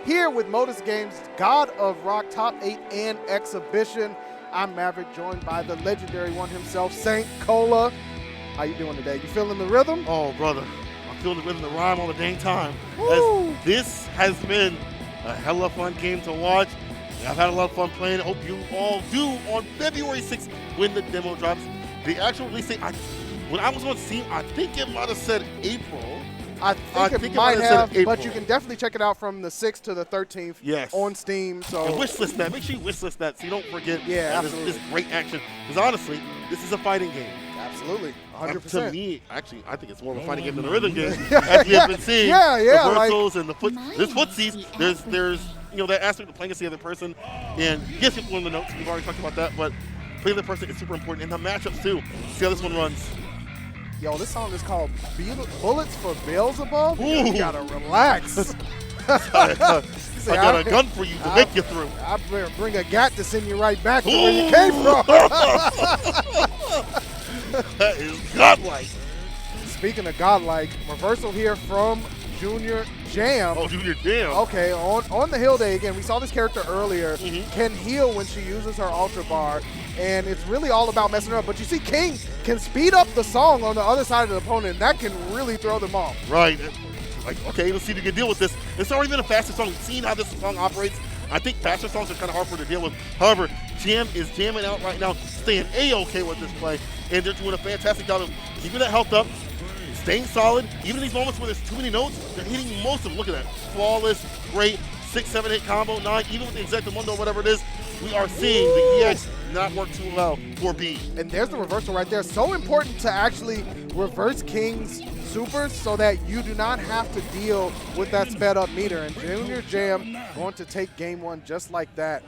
Here with Modus Games' God of Rock Top 8 and Exhibition. I'm Maverick, joined by the legendary one himself, Saint Cola. How you doing today? You feeling the rhythm? Oh, brother. I'm feeling the rhythm, the rhyme all the dang time. Woo! As this has been a hell of a fun game to watch. I've had a lot of fun playing. I hope you all do on February 6th when the demo drops. The actual release date, when I was on Steam, I think it might have said April. I think it might have, but you can definitely check it out from the 6th to the 13th on Steam. So and wishlist that. Make sure you wishlist that so you don't forget this great action. Because honestly, this is a fighting game. Absolutely, 100%. To me, actually, I think it's more of a fighting game than a rhythm game. As we have been seeing, the reversals and the footsies. There's that aspect of playing against the other person, and yes, you have to learn the notes. We've already talked about that, but playing the person is super important, and the matchups too. See how this one runs. Yo, this song is called Bullets for Beelzebub. You gotta relax. I got a gun for you to make you through. I better bring a gat to send you right back to where you came from. That is godlike. Speaking of godlike, reversal here from Junior Jam. Oh, Junior Jam. Okay, on the Hill Day again, we saw this character earlier, can heal when she uses her Ultra Bar, and it's really all about messing her up. But you see King can speed up the song on the other side of the opponent, and that can really throw them off. Right. Like, okay, let's see if we can deal with this. It's already been a faster song. We've seen how this song operates. I think faster songs are kind of hard for her to deal with. However, Jam is jamming out right now, staying A-okay with this play, and they're doing a fantastic job of keeping that health up, staying solid. Even in these moments where there's too many notes, they're hitting most of them. Look at that. Flawless, great, 6-7 hit combo, 9, even with the Exactamundo, whatever it is, we are seeing the EX not work too well for B. And there's the reversal right there. So important to actually reverse King's supers so that you do not have to deal with that sped up meter. And Junior Jam going to take game one just like that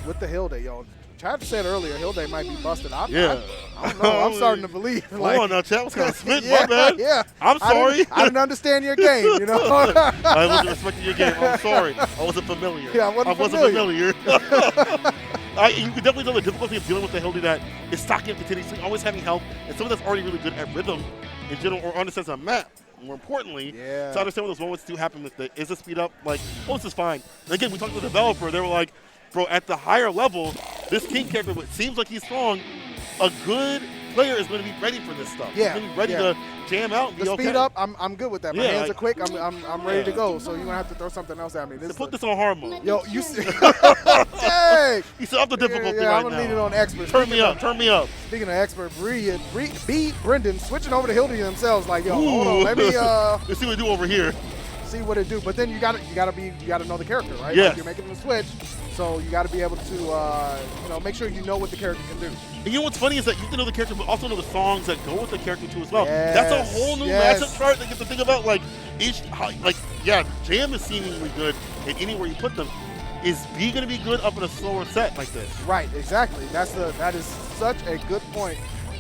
with the Hill Day. Yo, Chad said earlier Hill Day might be busted. I don't know. I'm starting to believe. Hold on now, Chad was kind of smitten. My bad. Yeah. I'm sorry. I didn't understand your game, you know. I wasn't respecting your game. I'm sorry. I wasn't familiar. Yeah, I wasn't familiar. You can definitely tell the difficulty of dealing with the Hill Day that is stocking up continuously, always having help, and someone that's already really good at rhythm in general or understands a map. More importantly, to understand when those moments do happen with the is a speed up, like, oh, this is fine. And again, we talked to the developer, they were like, bro, at the higher level, this King character, what seems like he's strong, a good player is going to be ready for this stuff. Yeah. He's going to be ready to jam out and be the okay. speed up, I'm good with that. My hands are quick. I'm ready to go. So you're going to have to throw something else at me. So put this on hard mode. Yo, you see. Dang. You set up the difficulty right I'm going to need it on expert. Turn me up. Turn me up. Speaking of expert, B, Brendan switching over to Hildy themselves like, yo, hold on. Let me let's see what we do over here. See what it do. But then you gotta know the character, right? Yes. Like you're making them switch. So you got to be able to, make sure you know what the character can do. And you know what's funny is that you have to know the character, but also know the songs that go with the character too as well. That's a whole new matchup chart that you have to think about. Like Jam is seemingly good, and anywhere you put them, is B going to be good up in a slower set like this? Right, exactly. That is such a good point.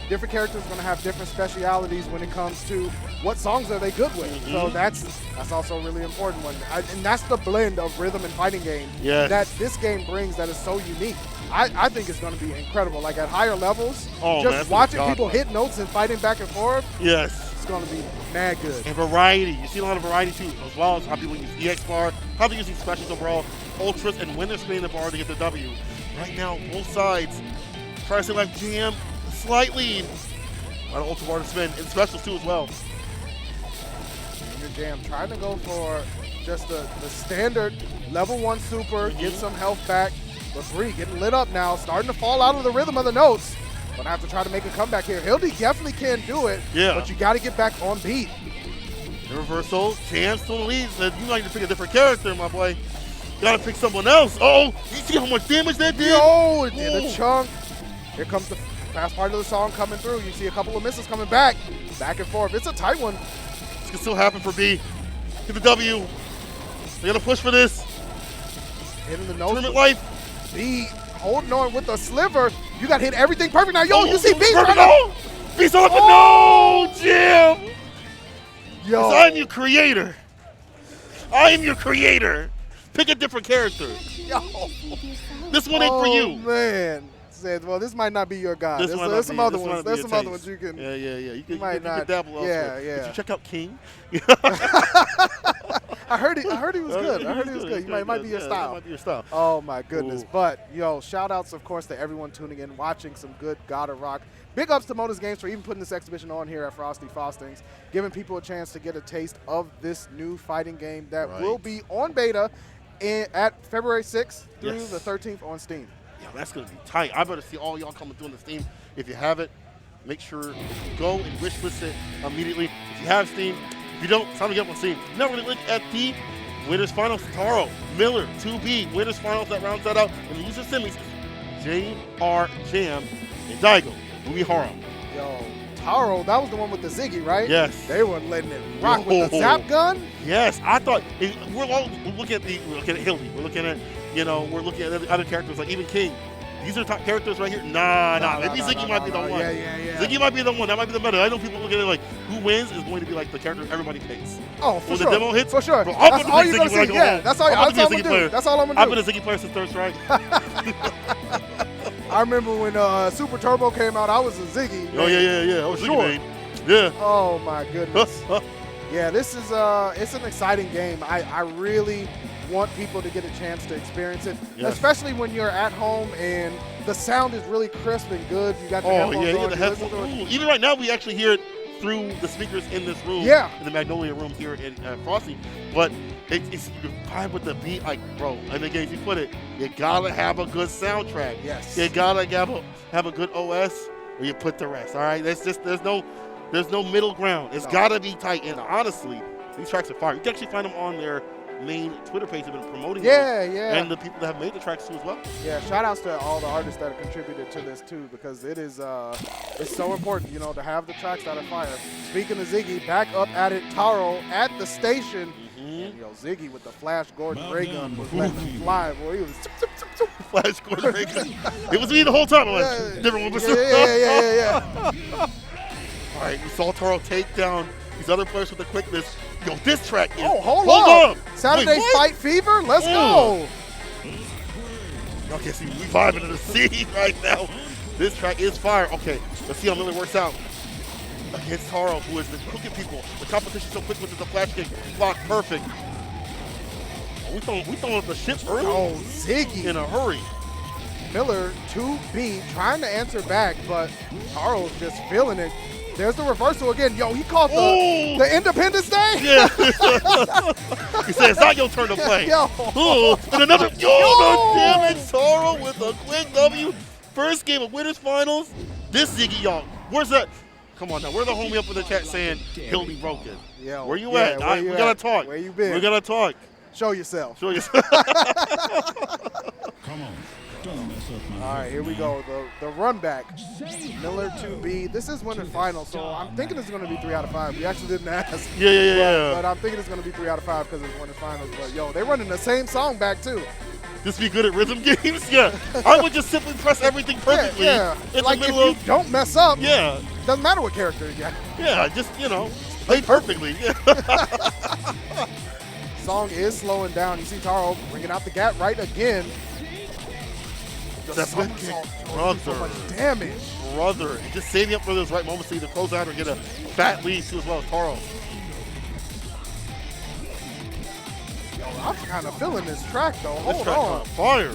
Different characters are going to have different specialities when it comes to what songs are they good with. So that's also a really important one. And that's the blend of rhythm and fighting game that this game brings that is so unique. I think it's going to be incredible. Like at higher levels, just watching people hit notes and fighting back and forth. Yes. It's going to be mad good. And variety. You see a lot of variety too, as well as how people use EX bar, how they're using specials overall, ultras, and when they're spinning the bar to get the W. Right now, both sides, try to say like Jam, slight lead on ultra bar to spin, and specials too as well. Junior Jam trying to go for just the standard level 1 super, get some health back. But Bree getting lit up now, starting to fall out of the rhythm of the notes. Gonna have to try to make a comeback here. Hildy definitely can do it, but you got to get back on beat. The reversal, Jam still leads. You might need to pick a different character, my boy. You gotta pick someone else. Oh, you see how much damage that did? Oh, it did a chunk. Here comes the fast part of the song coming through. You see a couple of misses coming back and forth. It's a tight one. This can still happen for B. Get the W. They gotta push for this. Hitting the nose. Tournament life. B holding on with the sliver. You got to hit everything perfect now. Yo, you see B running up. B's on up and no, Jam. Yo. I'm your creator. I am your creator. Pick a different character. Yo. This one ain't for you. Oh, man. Said, well, this might not be your guy. There's some other ones. There's some other ones you can. Yeah. You might not. Dabble elsewhere. Yeah. Did you check out King? I heard he was good. I heard he was good. It might be your style. Might be your style. Oh my goodness. But yo, shout outs of course to everyone tuning in, watching some good God of Rock. Big ups to Modus Games for even putting this exhibition on here at Frosty Faustings, giving people a chance to get a taste of this new fighting game that will be on beta at February 6th through the 13th on Steam. Yeah, that's going to be tight. I better see all y'all coming through on the Steam. If you have it, make sure you go and wish list it immediately. If you have Steam, If you don't, it's time to get up on scene. Now we're going to look at the winners finals. Taro, Miller, 2B, winners finals that rounds that out. And loser semis, JR Jam and Daigo, Umihara. Yo, Taro, that was the one with the Ziggy, right? Yes. They were letting it rock with the zap gun. Yes, I thought we're looking at Hildy. We're looking at we're looking at other characters like even King. These are top characters right here. Maybe Ziggy might be the one. Yeah. Ziggy might be the one. That might be the meta. I know people look at it like who wins is going to be like the character everybody pays. Oh, for when sure. the demo hits, for sure. bro, I'm That's gonna all be you're Ziggy gonna when I see. go Yeah, home. that's all I'm gonna do. That's all I'm gonna I've do. been a Ziggy player since Third Strike. I remember when Super Turbo came out, I was a Ziggy. Oh yeah. I was sure. Ziggy main. Yeah. Oh my goodness. Yeah, this is it's an exciting game. I really want people to get a chance to experience it, especially when you're at home and the sound is really crisp and good. You got the headphones on. You get the headphones. Even right now, we actually hear it through the speakers in this room. Yeah. In the Magnolia room here in Frosty. But it's you vibe with the beat, like, bro. And again, as you put it, you gotta have a good soundtrack. Yes. You gotta have a good OS, or you put the rest. All right. There's no middle ground. It's gotta be tight. And honestly, these tracks are fire. You can actually find them on their main Twitter page. Have been promoting them. And the people that have made the tracks too as well. Yeah, shout outs to all the artists that have contributed to this too, because it is it's so important, to have the tracks that are fire. Speaking of Ziggy, back up at it, Taro at the station. Ziggy with the Flash Gordon ray gun was letting him fly, boy. He was Flash Gordon ray gun. It was me the whole time. I'm like, different one. Yeah. All right, we saw Taro take down these other players with the quickness. Yo, this track is... hold on! Saturday Fight Fever? Let's go! Okay, see, we vibing in the sea right now. This track is fire. Okay, let's see how Miller works out against Taro, who is the cooking people. The competition so quick with the flash kick. Block perfect. We throwing up the ship early. Oh, Ziggy. In a hurry. Miller, 2B, trying to answer back, but Taro's just feeling it. There's the reversal again. Yo, he called the Independence Day? Yeah. He said, it's not your turn to play. And another, the damage. Taro with a quick W. First game of winners finals. This Ziggy, y'all. Where's that? Come on now. Where's the homie up in the chat saying he'll be broken? Where you at? We gotta talk. Where you been? We gotta talk. Show yourself. Show yourself. Come on. All right, here we go. The run back. Miller 2B. This is winning final, so I'm thinking it's going to be 3 out of 5. We actually didn't ask. Yeah. But I'm thinking it's going to be 3 out of 5 because it's winning finals. But yo, they're running the same song back too. Just be good at rhythm games? Yeah. I would just simply press everything perfectly. Yeah. In like the if middle you don't mess up. Yeah. Doesn't matter what character you got. Yeah, just play perfectly. Song is slowing down. You see Taro bringing out the gap right again. That's what brother. So much damage. Brother. And just saving up for those right moments to either close out or get a fat lead too as well as Taro. Yo, I'm kind of feeling this track though. This track on fire.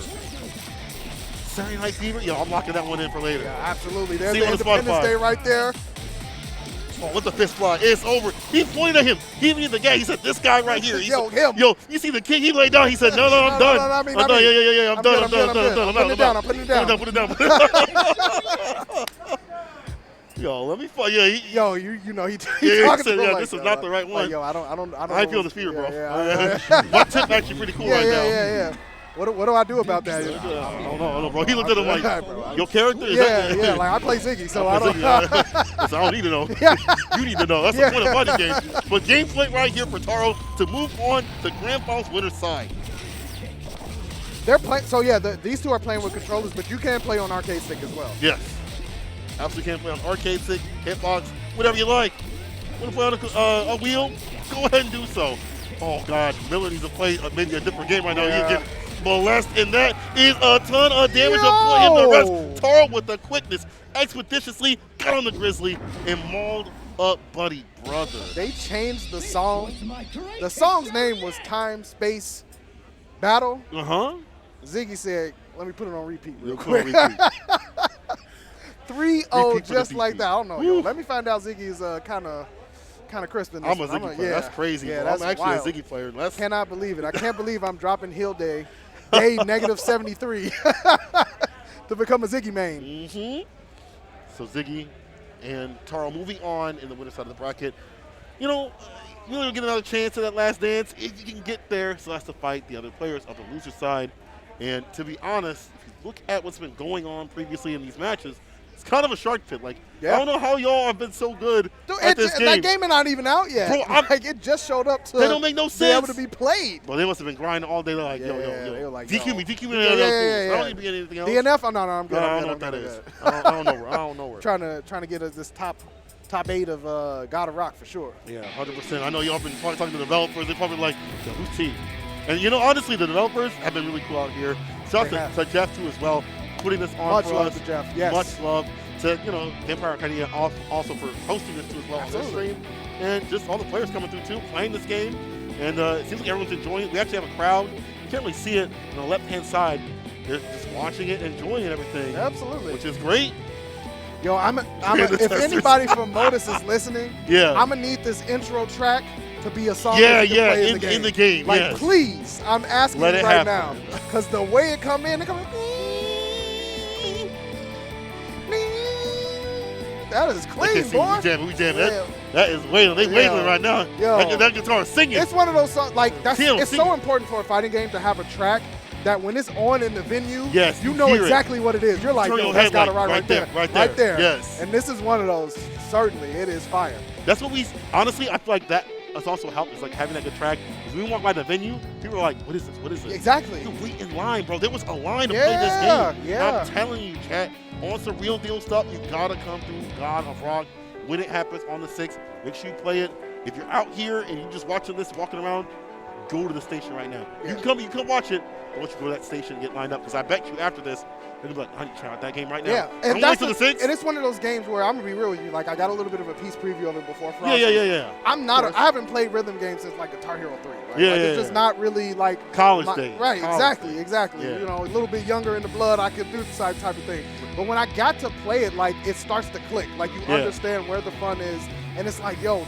Saturday Night Fever? Yo, I'm locking that one in for later. Yeah, absolutely. There's See the Independence Day right there. Oh, with the fist fly. It's over. He pointed at him. He even the guy. He said, this guy right here. Yo, said, him. Yo, you see the king? He laid down. He said, no, I'm done. I'm done. Yeah. I'm done. I'm putting it down. I'm putting it down. Put it down. Yo, let me fight. Yeah. Yo, you know he he talking said, to yeah, like, this is not the right one. Like, yo, I don't. I feel the fear, bro. Yeah. My tip actually pretty cool right now. Yeah. What do I do about that? I don't know, bro. He looked at him like, your character? Yeah. Like I play Ziggy, so I don't. I don't need to know. You need to know. That's the point of fighting game. But gameplay right here for Taro to move on to Grand Finals winner's side. They're playing. So yeah, these two are playing with controllers, but you can play on arcade stick as well. Yes. Absolutely can play on arcade stick, hitbox, whatever you like. Want to play on a wheel? Go ahead and do so. Oh God, Miller needs to play maybe a different game right now. He's getting molested, and that is a ton of damage to put him to rest. Taro with the quickness, expeditiously got on the Grizzly and mauled up Buddy Brother. They changed the song. The song's name was Time, Space, Battle. Ziggy said, let me put it on repeat real quick. 3-0 just like that. I don't know. Yo, let me find out Ziggy is kind of crisp in this. I'm a Ziggy player. That's crazy. Yeah, I'm actually wild. A Ziggy player. Cannot believe it. I can't believe I'm dropping Hill Day -73 to become a Ziggy main. So Ziggy and Taro moving on in the winner's side of the bracket. you know, you don't get another chance at that last dance. If you can get there, so that's to fight the other players of the loser side. And to be honest, if you look at what's been going on previously in these matches, it's kind of a shark pit. Like, Yeah. I don't know how y'all have been so good Dude, at this game. that game is not even out yet. Bro, like, it just showed up to They don't make no be able sense. to be played. Well, they must have been grinding all day. They're like, Yeah, yo, they were like, DQ yo. me, DQ me. Yeah. I don't need to be anything else. DNF? Oh, no, I'm good. No, I I'm don't know good, what that I'm is. good. I don't know. I don't know where. Trying to get us this top 8 of God of Rock for sure. Yeah, 100%. I know y'all been probably talking to developers. They're probably like, yo, who's team? And you know, honestly, the developers have been really cool out here. Shout out to Jeff too as well, putting this on Much for love us. to Jeff. Yes. Much love to Empire Academia also for hosting this too as well on their stream, and just all the players coming through too, playing this game. And it seems like everyone's enjoying it. We actually have a crowd. You can't really see it on the left-hand side. They're just watching it, enjoying everything. Absolutely. Which is great. Yo, if anybody from Modus is listening, Yeah. I'm gonna need this intro track to be a song that you can play in the game. Like, yes. please, I'm asking Let you it right happen. now, because the way it come in, that is clean, boy. We jam. Yeah. That is wailing. They wailing right now. Yo. That guitar is singing. It's one of those songs, like, Tim, it's sing so it. important for a fighting game to have a track that when it's on in the venue, Yes, you you know hear it. exactly what it is. You're like, Turn yo, your that's head got to like, rock right there, right there. yes. And this is one of those. Certainly, it is fire. That's what we, honestly, I feel like that has also helped, is like having that good track. Because when we walk by the venue, people are like, what is this? What is this? Exactly. You wait in line, bro. There was a line to play this game. Yeah. I'm telling you, chat, on some real deal stuff, you gotta come through God of Rock when it happens on the 6th. Make sure you play it. If you're out here and you're just watching this, walking around, go to the station right now. Yeah. You can come watch it. I want you to go to that station and get lined up, because I bet you after this, they're gonna be like, I need to try out that game right now. Yeah, I'm and that's waiting for the 6th. and it's one of those games where I'm gonna be real with you. Like, I got a little bit of a piece preview of it before Frosty. Yeah. I haven't played rhythm games since like Guitar Hero 3. Right? Yeah, like, yeah, it's just yeah. not really like College days. Right, College days. exactly. Yeah. You know, a little bit younger in the blood, I could do the type of thing. But when I got to play it, like, it starts to click. Like, you understand where the fun is, and it's like, yo,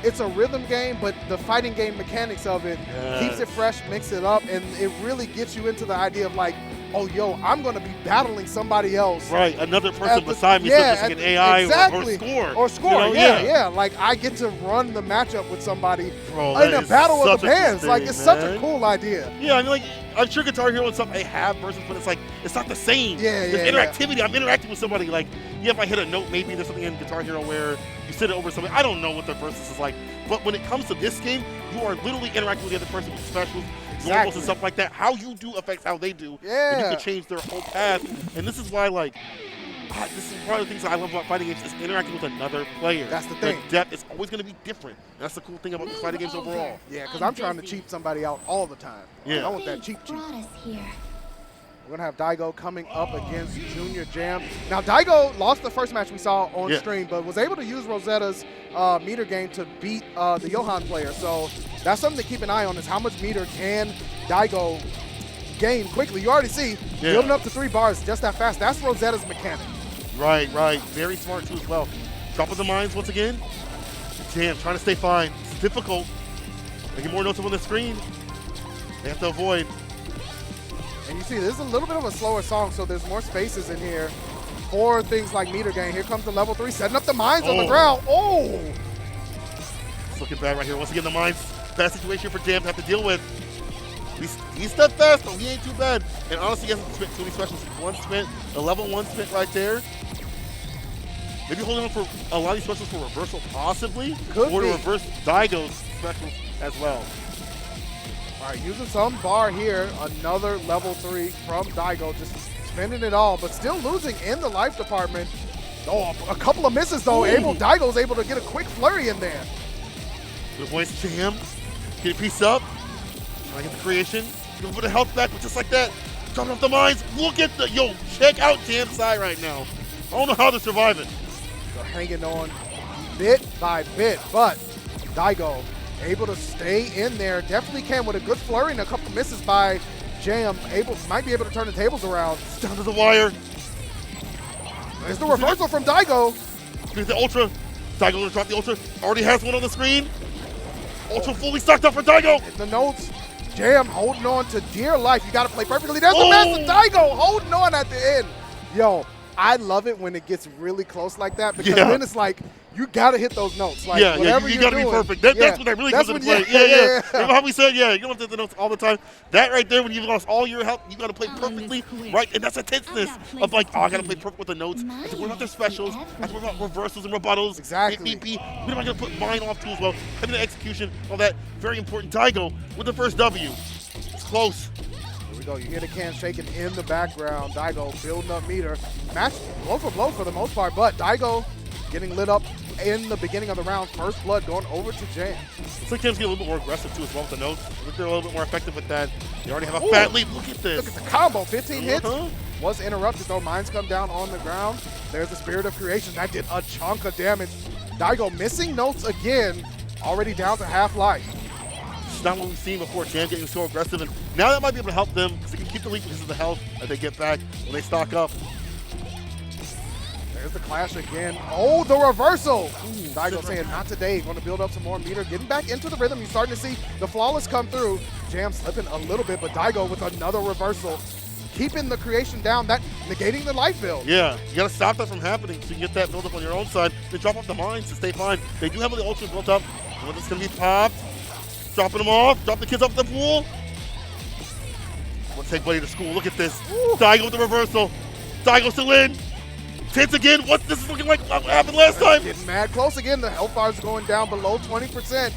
it's a rhythm game, but the fighting game mechanics of it keeps it fresh, mix it up, and it really gets you into the idea of like, oh, yo, I'm going to be battling somebody else. Right, another person beside me, so just like an AI exactly. or score. You know, yeah. Like, I get to run the matchup with somebody Bro, in a battle of the bands. cool Like, thing, it's such a man. cool idea. Yeah, I mean, like, I'm sure Guitar Hero and stuff, they have versions, but it's like, it's not the same. There's interactivity. I'm interacting with somebody. Like, if I hit a note, maybe there's something in Guitar Hero where you sit it over something. I don't know what the versus is like. But when it comes to this game, you are literally interacting with the other person with specials, normals, and stuff like that. How you do affects how they do. Yeah. And you can change their whole path. And this is why, like, this is one of the things that I love about fighting games, is interacting with another player. That's the thing. The depth is always going to be different. That's the cool thing about these fighting games overall. Yeah, because I'm trying to cheat somebody out all the time. Yeah. I want that cheap. Brought us here. We're going to have Daigo coming up against Junior Jam. Now, Daigo lost the first match we saw on stream, but was able to use Rosetta's meter game to beat the Johan player. So that's something to keep an eye on, is how much meter can Daigo gain quickly. You already see, building up to 3 bars just that fast. That's Rosetta's mechanic. Right. Very smart, too, as well. Dropping the mines once again. Jam trying to stay fine. It's difficult. Making more notes up on the screen. They have to avoid. And you see, this is a little bit of a slower song, so there's more spaces in here for things like meter gain. Here comes the level 3, setting up the mines on the ground. Oh! It's looking bad right here. Once again, the mines. Bad situation for Jam to have to deal with. He's stepped fast, though. He ain't too bad. And honestly, he hasn't spent too many specials. One spent, a level 1 spent right there. Maybe holding on for a lot of these specials for reversal, possibly. Could or be. to reverse Daigo's specials as well. All right, using some bar here. Another level 3 from Daigo, just spending it all, but still losing in the life department. Oh, a couple of misses, though. Daigo's able to get a quick flurry in there. Good points, Jam. Get a piece up. Trying to get the creation. Looking for the health back, but just like that. Dropping off the mines. Look at the, check out Jam's side right now. I don't know how they're surviving. They're hanging on bit by bit, but Daigo able to stay in there. Definitely can with a good flurry and a couple misses by Jam. Might be able to turn the tables around. It's down to the wire. There's the reversal from Daigo. Here's the Ultra. Daigo gonna drop the Ultra. Already has one on the screen. Ultra fully stocked up for Daigo. The notes. Jam holding on to dear life. You got to play perfectly. There's the massive Daigo holding on at the end. Yo, I love it when it gets really close like that because then it's like you got to hit those notes. Like, whatever you got to be perfect. That's when that really comes into play. Yeah. Remember how we said, you don't have to hit the notes all the time. That right there, when you've lost all your health, you got to play perfectly, right? And that's a tenseness of like, I got to play perfect with the notes. I have to worry about their specials. I have to worry about reversals and rebuttals. Exactly. We don't want to put mine off too as well. Having the execution, all that, very important. Daigo with the first W. It's close. Here we go. You hear the can shaking in the background. Daigo building up meter. Match blow for blow for the most part, but Daigo getting lit up in the beginning of the round. First blood going over to Jam. Looks like Jam's getting a little bit more aggressive too as well with the notes. I think they're a little bit more effective with that. They already have a fat lead. Look at this. Look at the combo. 15 hits. Was interrupted though. Mines come down on the ground. There's the Spirit of Creation. That did a chunk of damage. Daigo missing notes again. Already down to half life. It's not what we've seen before. Jam getting so aggressive, and now that might be able to help them because they can keep the lead because of the health that they get back when they stock up. There's the clash again. Oh, the reversal. Daigo saying not today. Going to build up some more meter. Getting back into the rhythm. You're starting to see the flawless come through. Jam slipping a little bit, but Daigo with another reversal. Keeping the creation down, that negating the life build. Yeah, you got to stop that from happening so you can get that build up on your own side. They drop off the mines to stay fine. They do have the ultra built up. When it's going to be popped. Dropping them off. Drop the kids off the pool. We'll take Buddy to school. Look at this. Daigo with the reversal. Daigo still in. Tense again. What's this is looking like? What happened last time? Getting mad close again. The health bars going down below 20%.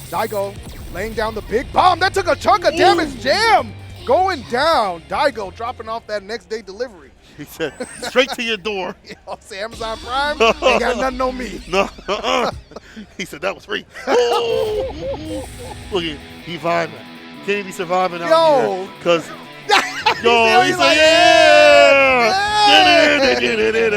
Daigo laying down the big bomb. That took a chunk of damage. Jam going down. Daigo dropping off that next day delivery. He said, straight to your door. Say Amazon Prime, ain't got nothing on me. No, He said that was free. Oh. Look at he vibing. Can't even be surviving out here. Because, he said, Get it.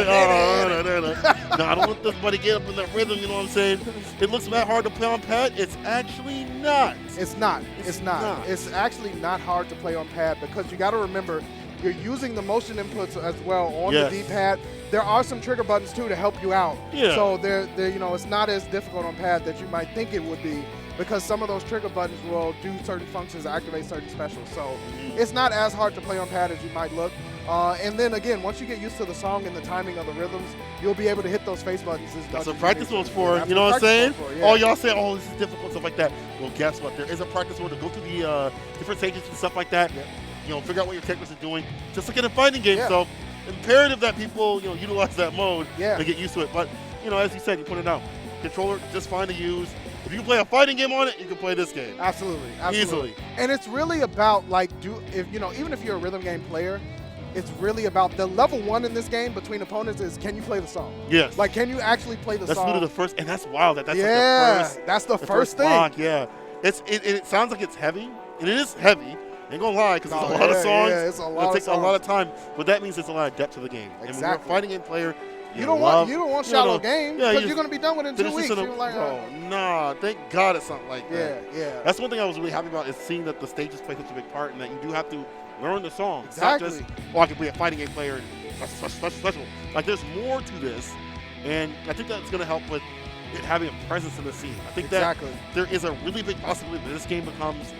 No, I don't want this buddy get up in that rhythm, you know what I'm saying? It looks that hard to play on pad. It's actually not. It's not. It's actually not hard to play on pad because you got to remember, you're using the motion inputs as well on the D-pad. There are some trigger buttons too to help you out. So they're it's not as difficult on pad that you might think it would be because some of those trigger buttons will do certain functions, activate certain specials. So it's not as hard to play on pad as you might look. And then again, once you get used to the song and the timing of the rhythms, you'll be able to hit those face buttons. That's what practice mode's for. You know what I'm saying? Oh, y'all say, oh, this is difficult, stuff like that. Well, guess what? There is a practice mode to go through the different stages and stuff like that. Figure out what your characters are doing. Just like in a fighting game. So imperative that people, utilize that mode and get used to it. But, as you said, you pointed out, controller just fine to use. If you can play a fighting game on it, you can play this game. Absolutely. Easily. And it's really about even if you're a rhythm game player, it's really about the level one in this game between opponents is can you play the song? Yes. Like can you actually play the song? That's literally the first, and that's wild. That's that's the first thing. Block, it sounds like it's heavy, and it is heavy. Ain't gonna lie, because it's a lot of songs. It's a lot. It takes a lot of time, but that means there's a lot of depth to the game. Exactly. And when you're a fighting game player, you don't want shallow game because you're gonna be done with it in 2 weeks. You're like, thank God it's something like that. That's one thing I was really happy about is seeing that the stages play such a big part and that you do have to learn the song. Exactly. It's not just, I can be a fighting game player and special. Like there's more to this, and I think that's gonna help with it having a presence in the scene. I think that there is a really big possibility that this game becomes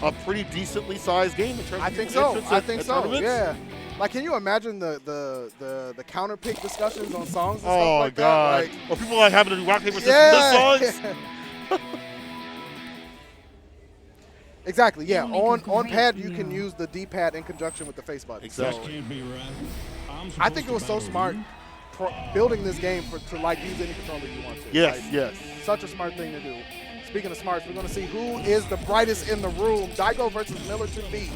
a pretty decently sized game in terms of I think so. Yeah. Like, can you imagine the counter pick discussions on songs and stuff like God. that? Or people like having to do rock paper scissors songs. Exactly. Yeah. On pad, you can use the D-pad in conjunction with the face button. Exactly. So, I think it was so smart building this game to use any controller you want to. Yes. Such a smart thing to do. Speaking of smarts, we're going to see who is the brightest in the room. Daigo versus Miller 2B.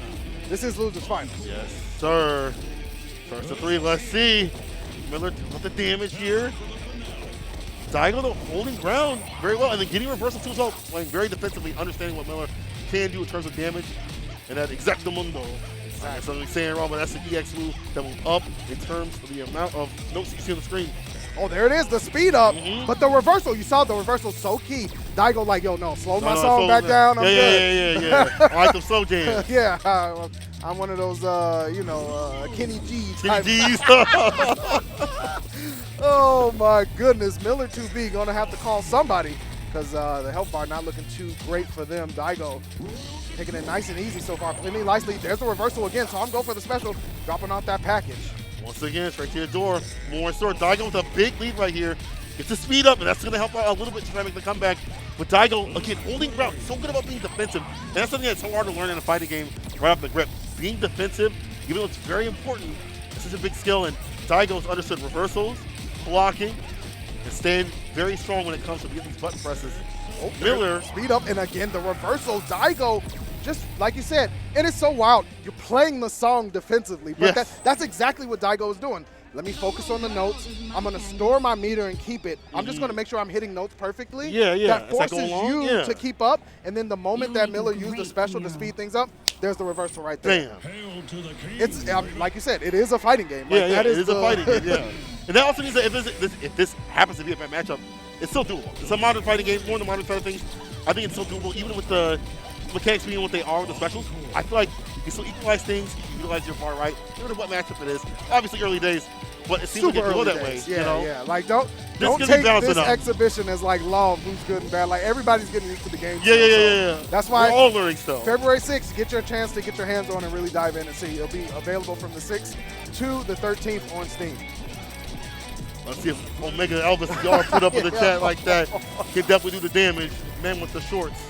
This is losers finals. Yes, sir. First to three. Let's see. Miller with the damage here. Daigo though holding ground very well and then getting reversal too as well, playing very defensively, understanding what Miller can do in terms of damage. And that exactamundo. That's what I'm saying wrong, but that's the EX move that will up in terms of the amount of notes you see on the screen. Oh, there it is, the speed up. But the reversal, you saw the reversal so key. Daigo like, slow my song back down. I'm good. Yeah. I like them slow jams. I'm one of those, Kenny G type. Kenny G's. Oh, my goodness. Miller 2B going to have to call somebody because the health bar not looking too great for them. Daigo taking it nice and easy so far. Plenty nicely. There's the reversal again, so I'm going for the special, dropping off that package. Once again, straight to the door. More in store. Daigo with a big lead right here. Gets the speed up, and that's going to help out a little bit to try to make the comeback. But Daigo, again, holding ground. So good about being defensive. And that's something that's so hard to learn in a fighting game right off the grip. Being defensive, even though it's very important, this is a big skill. And Daigo's understood reversals, blocking, and staying very strong when it comes to getting these button presses. Oh, Miller. Speed up, and again, the reversal. Daigo, just like you said, and it's so wild. You're playing the song defensively, but Yes. that's exactly what Daigo is doing. Let me focus on the notes. I'm going to store my meter and keep it. I'm just going to make sure I'm hitting notes perfectly. Yeah, yeah. That As I go forces along, you yeah. to keep up, and then the moment that Miller used the special to speed things up, there's the reversal right there. Damn. It's like you said, it is a fighting game. Yeah, Like, yeah, that it is a the- fighting game, yeah. And that also means that if this happens to be a bad matchup, it's still doable. It's a modern fighting game, more on the modern side of things. I think it's still doable, even with the mechanics being what they are with the specials. I feel like you still equalize things, you utilize your bar right, no matter what matchup it is. Obviously early days, but it seems Super like it go early that way. days. Yeah, you know? yeah. Like don't gonna be take balancing this up. exhibition as like law of who's good and bad. Like everybody's getting used to the game. Yeah, still, yeah, so yeah, yeah. That's why we're all learning stuff. February 6th, get your chance to get your hands on and really dive in and see. It'll be available from the 6th to the 13th on Steam. Let's see if Omega Elvis y'all put up in the chat like that. Can definitely do the damage. Man with the shorts.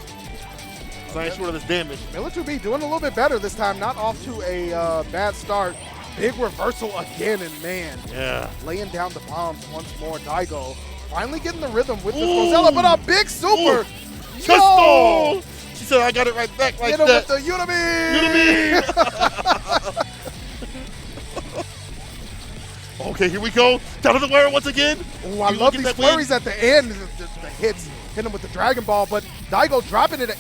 So I ain't short of this damage. Miller 2B doing a little bit better this time. Not off to a bad start. Big reversal again, and man, Yeah. laying down the bombs once more. Daigo finally getting the rhythm with this Ooh. Rosella, but a big super. Ooh. Pistol! She said, I got it right back like Hit him that. with the Unimi. Okay, here we go. Down to the wire once again. Ooh, I You love look at these that win. flurries at the end. The hits, hit him with the Dragon Ball, but Daigo dropping it.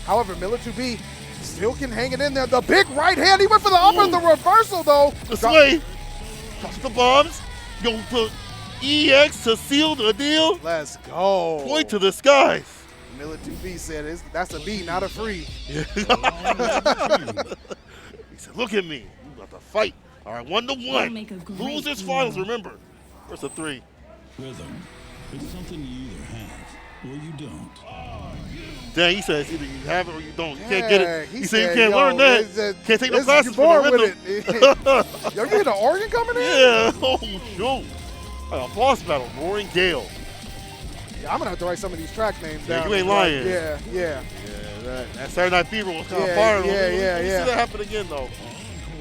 However, Miller 2B still can hang it in there. The big right hand, he went for the upper, Ooh. the reversal though. This way. Toss the bombs. Go to EX to seal the deal. Let's go. Point to the skies. Miller 2B said that's a B, not a free. He said, look at me. You got to fight. All right, 1-1. make a great Losers team. finals, remember. First of 3. Rhythm. It's something you either have or you don't. Dang, he says either you have it or you don't. You can't Yeah, get it. he He said you said, can't yo, learn that. it's a- Can't take no You're classes born for the with rhythm. it. Yo, you hear the organ coming in? Yeah. Oh, shoot. A boss battle. Roaring Gale. Yeah, I'm gonna have to write some of these track names Yeah, down. you ain't Like, lying. Yeah, yeah. Yeah, that Saturday Night Fever was kind of Yeah, fire. yeah, yeah, Let's yeah. see that happen again, though.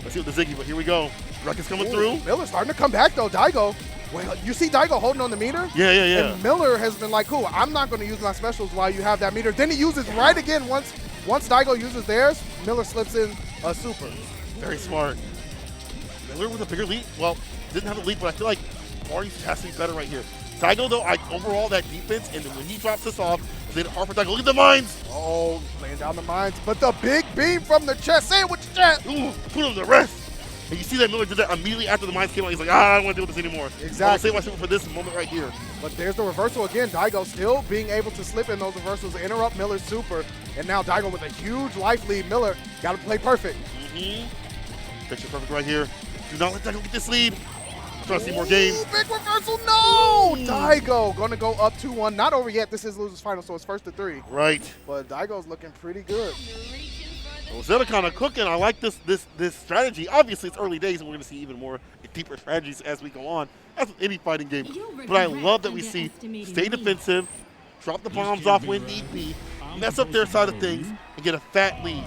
Let's see what the Ziggy, but here we go. Ruckus coming Ooh, through. Miller's starting to come back though. Daigo. Well, you see Daigo holding on the meter? Yeah, yeah, yeah. And Miller has been like, cool, I'm not going to use my specials while you have that meter. Then he uses right again once Daigo uses theirs, Miller slips in a super. Very smart. Miller with a bigger lead. Well, didn't have a lead, but I feel like Barty's has to be better right here. Daigo, though, overall that defense, and then when he drops this off, it's made it hard for Daigo. Look at the mines. Oh, laying down the mines. But the big beam from the chest. Say it with your chest. Ooh, put him to rest. And you see that Miller did that immediately after the mines came out. He's like, I don't want to deal with this anymore. Exactly. I'll save my super for this moment right here. But there's the reversal again. Daigo still being able to slip in those reversals, interrupt Miller's super. And now Daigo with a huge life lead. Miller got to play perfect. Picture perfect right here. Do not let Daigo get this lead. Trying to see more games. Ooh, big reversal. No! Daigo going to go up 2-1. Not over yet. This is losers final, so it's first to 3. Right. But Daigo's looking pretty good. Rosetta kind of cooking. I like this strategy. Obviously, it's early days, and we're going to see even more deeper strategies as we go on. That's with any fighting game. But I love that we see stay defensive, drop the bombs off when need be, mess up their side of things, and get a fat lead.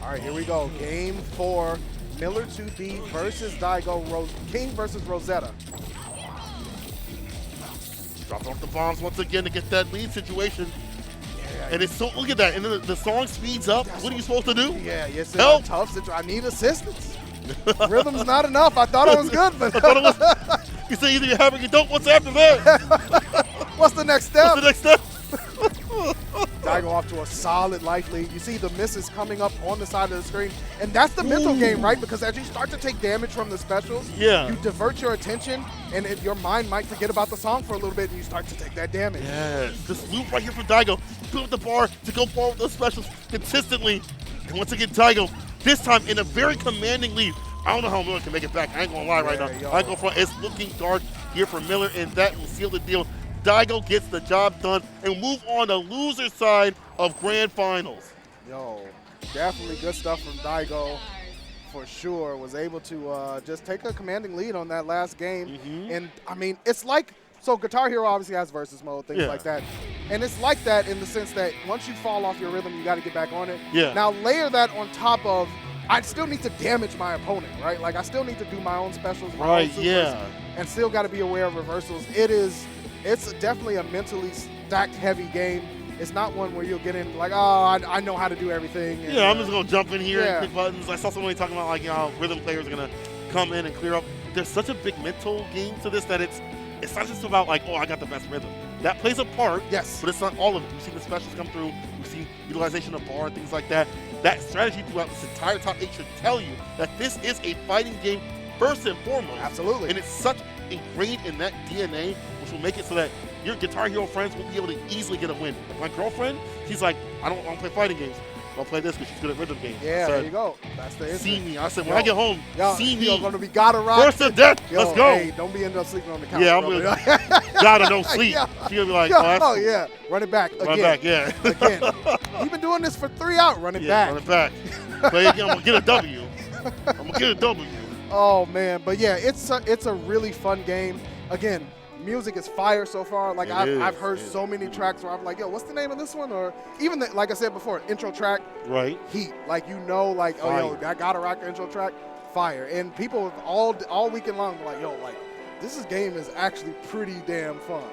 All right, here we go. Game 4. Miller 2B versus Daigo. King versus Rosetta. Drop off the bombs once again to get that lead situation. And it's so, look at that. And then the song speeds up. What are you supposed to do? Yeah, yes, Help. it's a tough situation. I need assistance. Rhythm's not enough. I thought it was good, but I thought it was, you say either you have it or you don't. What's after that? what's the next step? What's the next step? Daigo off to a solid life lead. You see the misses coming up on the side of the screen. And that's the mental game, right? Because as you start to take damage from the specials, Yeah. you divert your attention, and your mind might forget about the song for a little bit, and you start to take that damage. Yes, this loop right here from Daigo. Put up the bar to go forward with those specials consistently. And once again, Daigo, this time in a very commanding lead. I don't know how Miller can make it back. I ain't gonna lie right Yeah, now. yo. I go front. It's looking dark here for Miller, and that will seal the deal. Daigo gets the job done and move on the loser side of grand finals. Yo, Definitely good stuff from Daigo. For sure, was able to just take a commanding lead on that last game. And, I mean, it's like, so Guitar Hero obviously has versus mode, things like that. And it's like that in the sense that once you fall off your rhythm, you got to get back on it. Now, layer that on top of, I still need to damage my opponent, right? Like, I still need to do my own specials, my own supers, and still got to be aware of reversals. It's definitely a mentally stacked heavy game. It's not one where you'll get in like, oh, I know how to do everything. And, I'm just going to jump in here and click buttons. I saw somebody talking about, like, you know, how rhythm players are going to come in and clear up. There's such a big mental game to this that it's not just about, like, oh, I got the best rhythm. That plays a part, but it's not all of it. We've seen the specials come through. We've seen utilization of bar and things like that. That strategy throughout this entire top 8 should tell you that this is a fighting game first and foremost. Absolutely. And it's such ingrained in that DNA, which will make it so that your Guitar Hero friends will be able to easily get a win. Like my girlfriend, she's like, I don't play fighting games. I'll play this because she's good at rhythm games. Yeah, there you go. That's the see me. I said, when I get home, see me. You're going to be gotta rock. First to death. Let's go. Hey, don't be ending up sleeping on the couch. Yeah, I'm going to gotta no sleep. She'll be like, oh, yeah. Run it back again. Run back, yeah. Again. You've been doing this for 3 out. Run it back. Run it back. Play again. I'm going to get a W. I'm going to get a W. Oh, man. But, yeah, it's a really fun game. Again, music is fire so far. Like I've heard so many tracks where I'm like, yo, what's the name of this one? Or even like I said before, intro track, heat. Like like fire. Oh, yo, I gotta rock the intro track, fire. And people all weekend long were like, yo, like this game is actually pretty damn fun.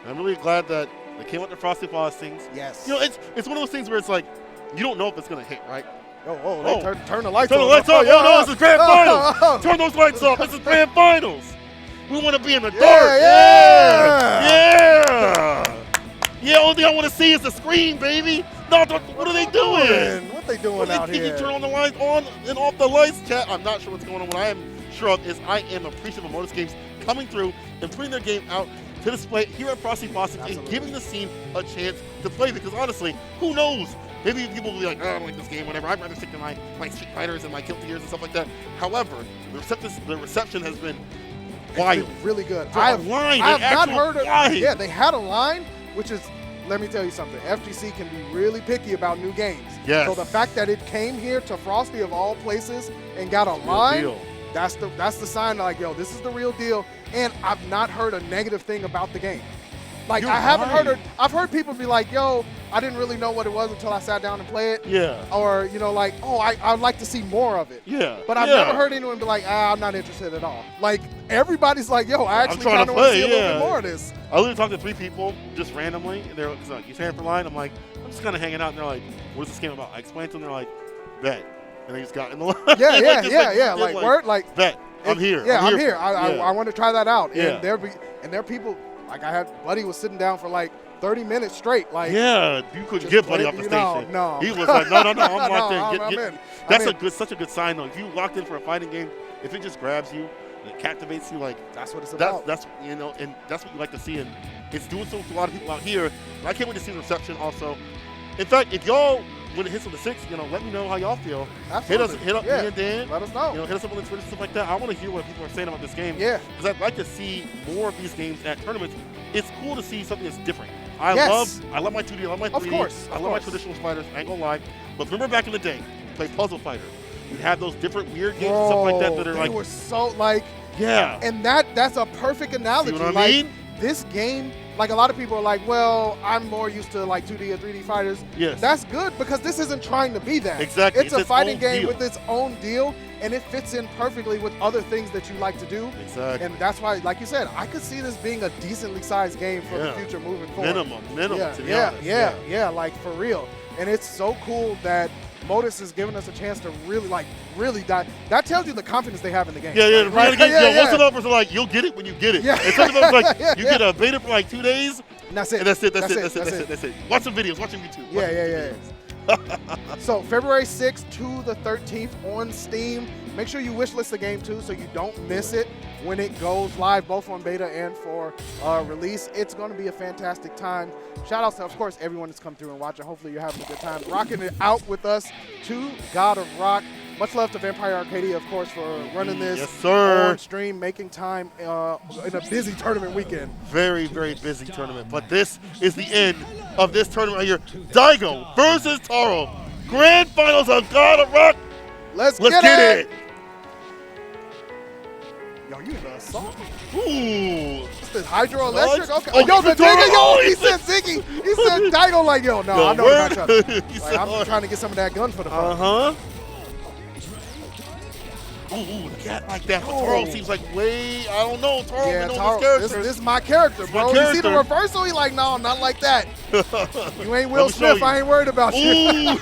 I'm really glad that they came out to Frosty Faustings. Yes. You know, it's one of those things where it's like you don't know if it's gonna hit, right? Turn the lights on. Turn the lights on. Yo, no, this is grand finals. Turn those lights off. This is grand finals. We want to be in the dark. Yeah, only thing I want to see is the screen, baby. No, what are they doing? What they doing out here? Can you turn on the lights on and off the lights, chat? I'm not sure what's going on. What I am sure of is I am appreciative of Modus Games coming through and putting their game out to display here at Frosty Faustings and giving the scene a chance to play. Because honestly, who knows? Maybe people will be like, oh, I don't like this game, whatever. I'd rather stick to my Street Fighters and my Guilty Gears and stuff like that. However, the reception has been wild. Really good. I have not heard of. Yeah, they had a line, which is, let me tell you something. FGC can be really picky about new games. Yes. So the fact that it came here to Frosty of all places and got a line, that's the sign. Like, yo, this is the real deal. And I've not heard a negative thing about the game. Like I haven't heard. I've heard people be like, yo, I didn't really know what it was until I sat down and played it. Yeah. Or, you know, like, oh, I'd like to see more of it. Yeah. But I've never heard anyone be like, I'm not interested at all. Like, everybody's like, yo, I actually kind of want to see a little bit more of this. I literally talked to 3 people just randomly, and they're like, you stand for line? I'm like, I'm just kind of hanging out, and they're like, what is this game about? I explained to them, they're like, bet. And they just got in the line. Yeah. Like, word, like, bet. I'm here. Yeah, I'm here. I want to try that out. Yeah. And there are people, like I had, Buddy was sitting down for like 30 minutes straight. Like, yeah, you couldn't get Buddy off the station. No. He was like, no, I'm locked in. I'm in. That's such a good sign, though. If you locked in for a fighting game, if it just grabs you, it captivates you, like that's what it's about. That's you know, and that's what you like to see, and it's doing so to a lot of people out here. And I can't wait to see the reception also. In fact, if y'all, when it hits on the 6th, you know, let me know how y'all feel. Absolutely. Hit up me and Dan. Let us know. You know, hit us up on the Twitter, stuff like that. I want to hear what people are saying about this game. Yeah. Because I'd like to see more of these games at tournaments. It's cool to see something that's different. I love my 2D, I love my 3D. Of course. I love my traditional fighters, I ain't gonna lie. But remember back in the day, play Puzzle Fighter. You'd have those different weird games and stuff like that that are like. They were so like. Yeah. And that's a perfect analogy. See what I mean? This game, like a lot of people are like, well, I'm more used to like 2D or 3D fighters. Yes. That's good because this isn't trying to be that. Exactly. It's a fighting game with its own deal, and it fits in perfectly with other things that you like to do. Exactly. And that's why, like you said, I could see this being a decently sized game for the future moving forward. Minimum, to be honest. Yeah, like for real. And it's so cool that Modus is giving us a chance to really dive. That tells you the confidence they have in the game. Yeah. Most developers are like, you'll get it when you get it. Yeah. And some developers like, you get a beta for like 2 days. And that's it. And that's it. Watch some videos. Watch some YouTube. Yeah. So February 6th to the 13th on Steam. Make sure you wishlist the game too so you don't miss it when it goes live, both on beta and for release. It's going to be a fantastic time. Shout out to, of course, everyone that's come through and watching. Hopefully you're having a good time. Rocking it out with us to God of Rock. Much love to Vampire Arcadia, of course, for running this on stream, making time in a busy tournament weekend. Very, very busy tournament. But this is the end of this tournament right here. Daigo versus Taro. Grand Finals of God of Rock. Let's Let's get it. Yo, you the assault? Ooh. What's this, hydroelectric? Okay. Oh, Yo, the Taro. nigga, Oh, he said Ziggy. He said Daigo like, yo, no, Yo, I know word. the matchup. He Like, said, I'm trying to get some of that gun for the fun. Uh-huh. Ooh, the cat like that. But Taro seems like way, I don't know. Taro, Yeah, we know Taro, this this character. is my character, bro. my You see the character. reversal? He like, no, not like that. You ain't Let Will me show Smith. you. I ain't worried about you. Ooh.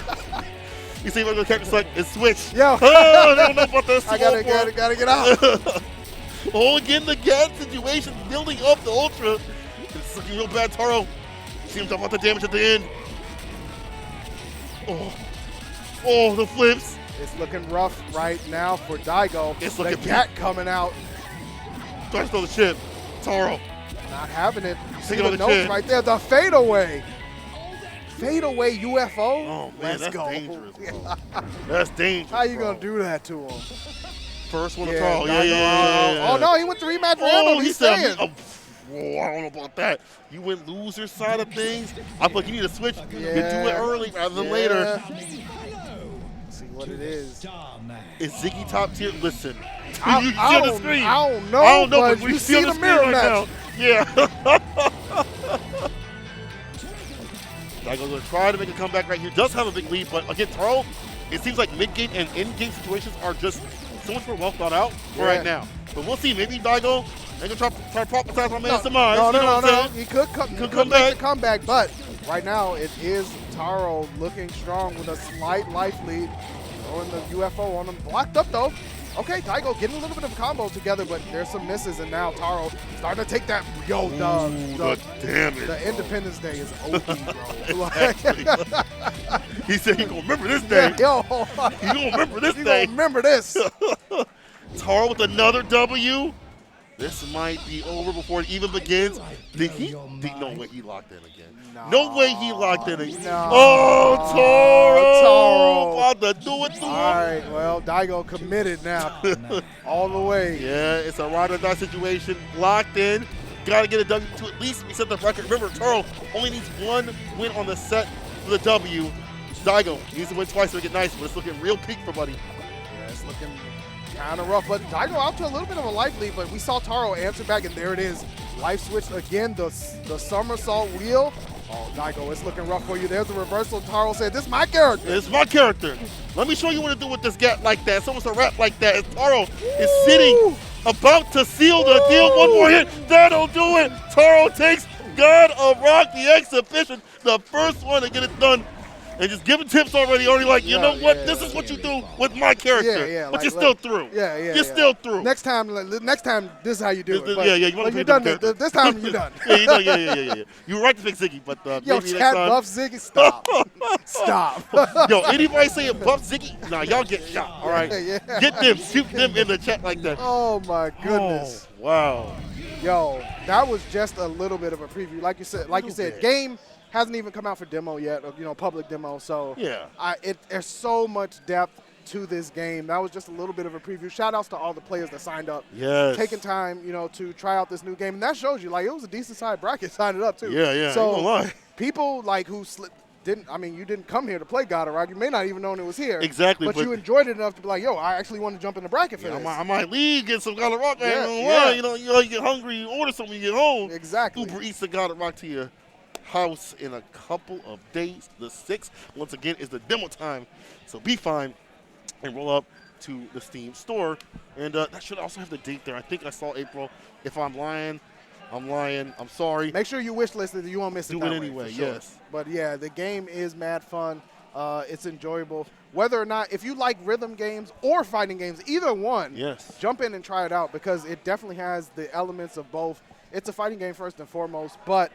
You see what the character select is switch. Yo. Oh, they don't know about this. I gotta get out. Oh, again, the gas situation building up the Ultra. It's looking real bad, Taro. Seems to want the damage at the end. Oh, the flips. It's looking rough right now for Daigo. It's the looking cat coming out, Tries to throw the chip. Taro. not having it. See Taking on the the notes chin. right there. The fadeaway. Fadeaway UFO. Oh, man, Let's that's go. dangerous, bro. That's dangerous. How you bro. gonna do that to him? First one to Yeah, Taro. Daigo, Yeah. Oh no, he went to rematch Oh, random. he He's said, saying. whoa, I don't know about that. You went loser side of things. I feel like you need to switch. You do it Yeah. early rather than later. See what it is. Is Ziggy top tier? Listen, I you see on the don't- screen. I don't know, I don't know, but but we you see on see the the screen mirror right match. now. Yeah. Daigo's gonna try to make a comeback right here. Does have a big lead, but again, Taro, it seems like mid-game and in-game situations are just so much more well thought out for right now. But we'll see. Maybe Daigo ain't gonna try to prophesize my man's demise. No, you know what I'm saying? He could come make back. the comeback, but right now it is Taro looking strong with a slight life lead. Throwing the UFO on him. Blocked up though. Okay, Daigo getting a little bit of combo together, but there's some misses, and now Taro starting to take that. Yo, the damage. the Independence Day is OD, bro. He said he gonna remember this day. Yo, He gonna remember this you day. gonna remember this? Taro with another W. This might be over before it even begins. Did he? No way he locked in again. No way he locked in again. No. Oh, Taro! Taro. About to do it to All him. right, well, Daigo committed now, all the way. Yeah, it's a ride or die situation. Locked in. Gotta get a W to at least reset the record. Remember, Taro only needs one win on the set for the W. Daigo needs to win twice to make it nice, but it's looking real peak for Buddy. Yeah, it's looking kind of rough, but Daigo out to a little bit of a life lead, but we saw Taro answer back, and there it is. Life switch again, the somersault wheel. Oh, Daigo, it's looking rough for you. There's the reversal. Taro said, this is my character. It's my character. Let me show you what to do with this gap like that. Someone's a rap like that. And Taro is sitting about to seal the deal. One more hit. That'll do it. Taro takes God of Rock, the exhibition, the first one to get it done. And just giving tips already like, you know what? This is what you do with my character. But like, you're still through. You're still through. Next time, this is how you do it. But, You want to you're done. This time you're done. Yeah. You were right to pick Ziggy, but Yo, maybe next chat time. buff Ziggy, stop. Stop. Yo, anybody saying buff Ziggy? Nah, y'all get shot, all right? Yeah. Get them, shoot them in the chat like that. Oh, my goodness. Oh, wow. Yo, that was just a little bit of a preview. Like you said, game hasn't even come out for demo yet, or, public demo. So Yeah. there's so much depth to this game. That was just a little bit of a preview. Shout outs to all the players that signed up. Yes. Taking time, to try out this new game. And that shows you, it was a decent sized bracket signing up too. Yeah. So I ain't gonna lie. people who you didn't come here to play God of Rock. You may not even known it was here. Exactly. But you enjoyed it enough to be like, yo, I actually want to jump in the bracket for this. I might leave, get some God of Rock. Yeah. You get hungry, you order something, you get home. Exactly. Uber Eats the God of Rock to your house in a couple of days. The 6th, once again, is the demo time. So be fine and roll up to the Steam store. And that should also have the date there. I think I saw April. If I'm lying, I'm lying. I'm sorry. Make sure you wish listed. You won't miss it. Do that it way, anyway, for sure. yes. But yeah, the game is mad fun. It's enjoyable. Whether or not, if you like rhythm games or fighting games, either one, Yes. jump in and try it out because it definitely has the elements of both. It's a fighting game first and foremost, but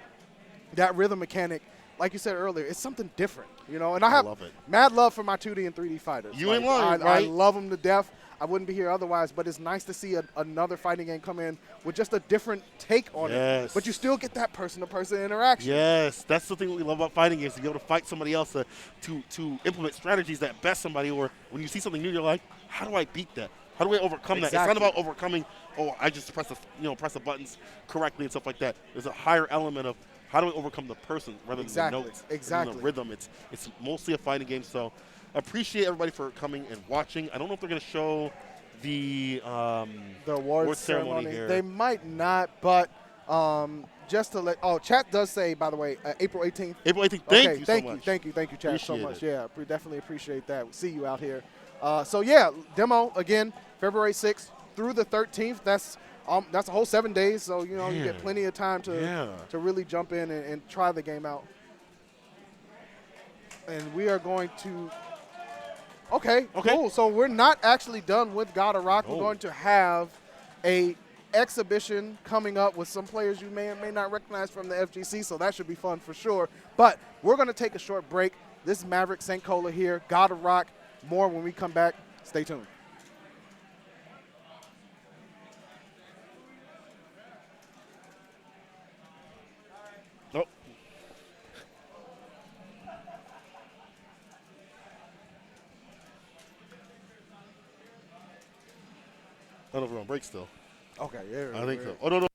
that rhythm mechanic, like you said earlier, it's something different, And I have love it. mad love for my 2D and 3D fighters. You ain't lying, I right? love them to death. I wouldn't be here otherwise, but it's nice to see another fighting game come in with just a different take on it. But you still get that person-to-person interaction. Yes, that's the thing we love about fighting games, to be able to fight somebody else, to implement strategies that best somebody, or when you see something new, you're like, how do I beat that? How do I overcome that? It's not about overcoming, I just press the buttons correctly and stuff like that. There's a higher element of how do I overcome the person rather than the notes, rather than the rhythm. It's mostly a fighting game, so Appreciate everybody for coming and watching. I don't know if they're going to show the awards ceremony here. They might not, but just to let chat does say, by the way, April 18th. April 18th. Thank you so much. Thank you, chat, Appreciate so much. it. Yeah, we definitely appreciate that. We'll see you out here. So yeah, demo again, February 6th through the 13th. That's a whole 7 days. So you get plenty of time to really jump in and try the game out. And we are going to. Okay, cool. So we're not actually done with God of Rock. We're going to have a exhibition coming up with some players you may or may not recognize from the FGC, so that should be fun for sure. But we're going to take a short break. This is Maverick St. Cola here, God of Rock. More when we come back. Stay tuned. Nope. I don't know if we're on break still. Okay, yeah. I think so. Oh, no.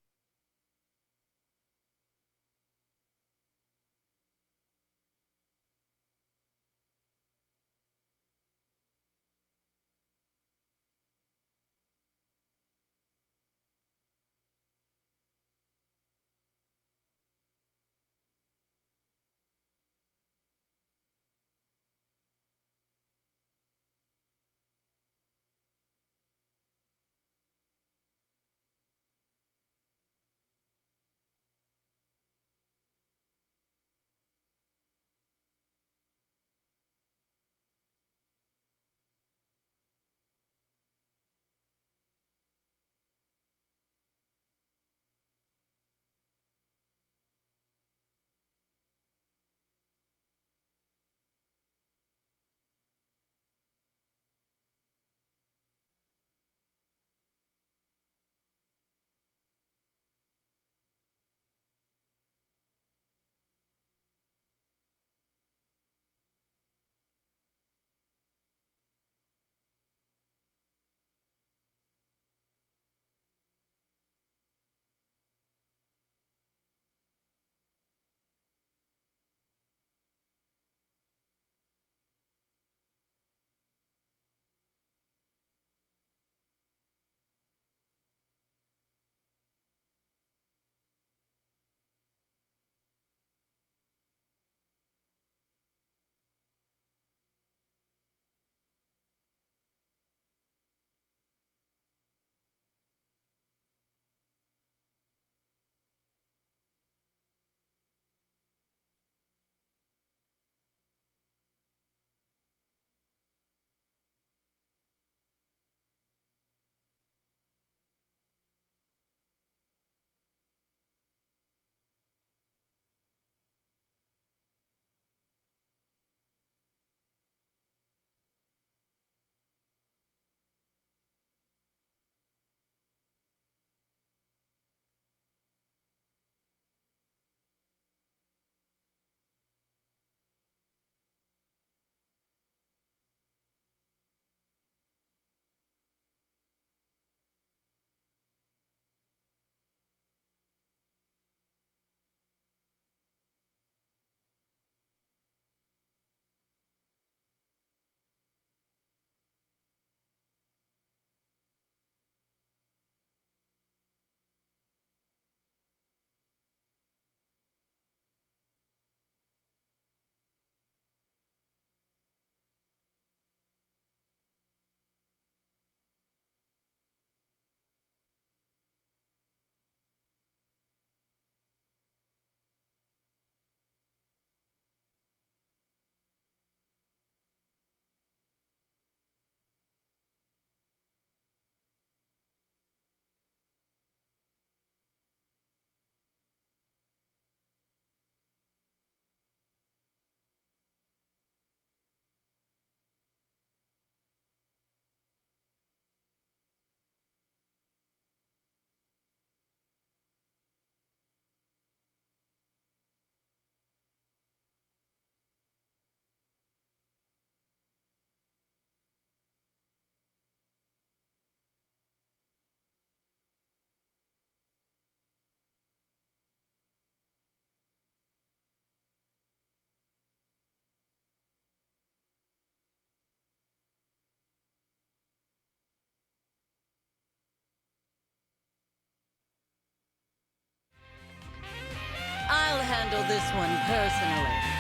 this one personally.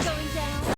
Going down.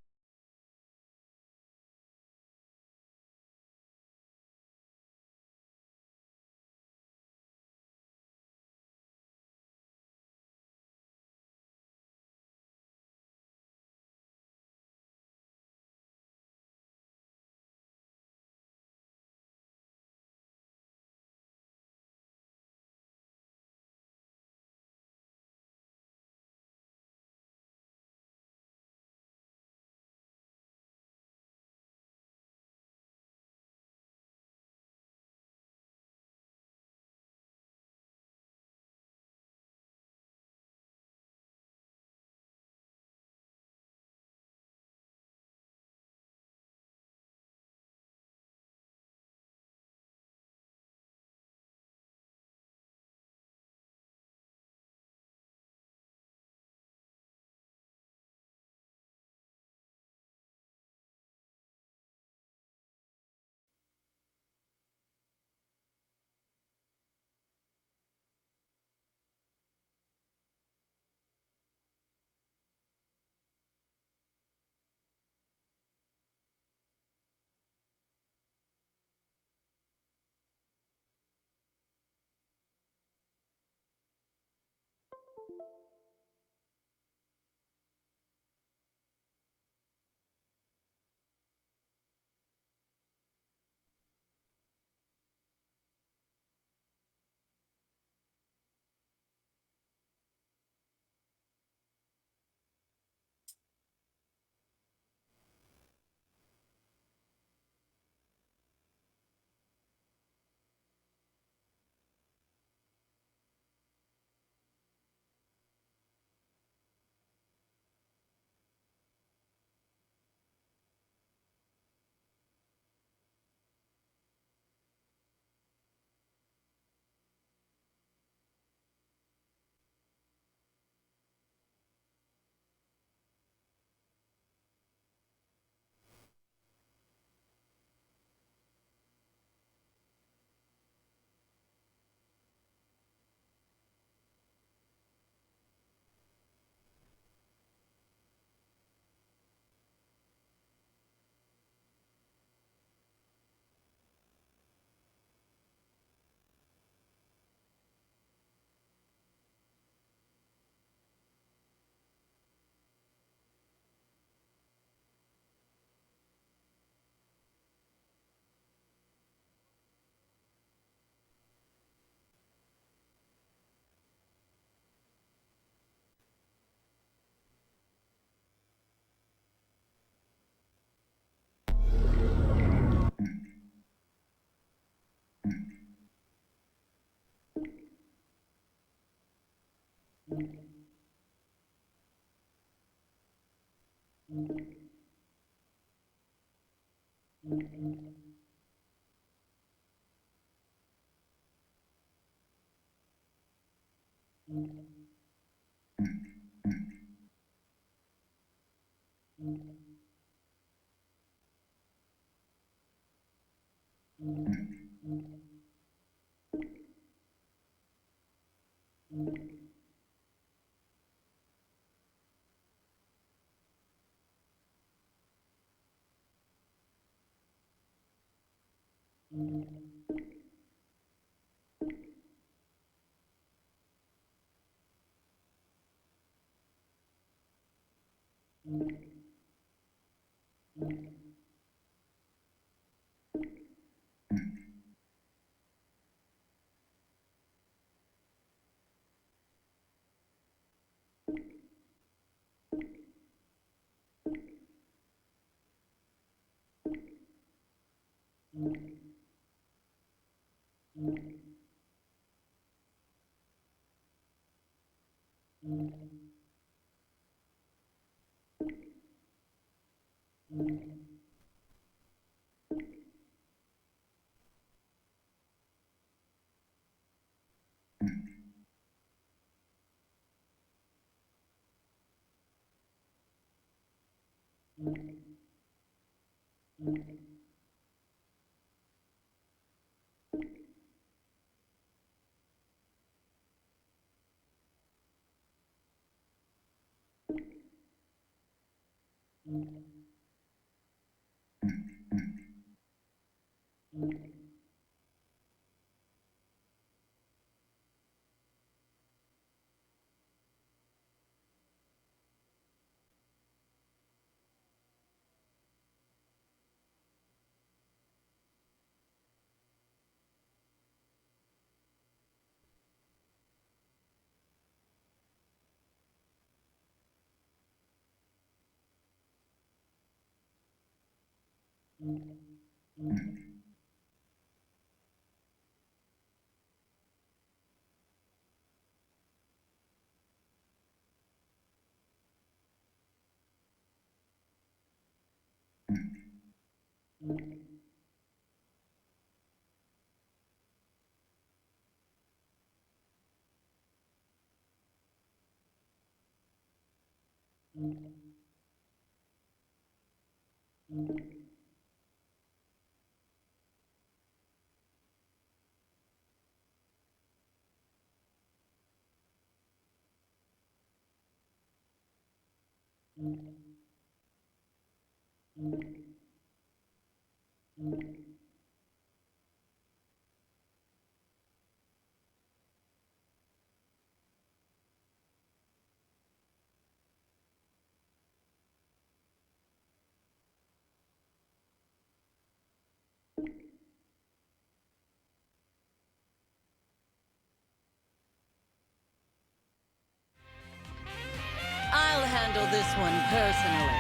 I'll handle this one personally.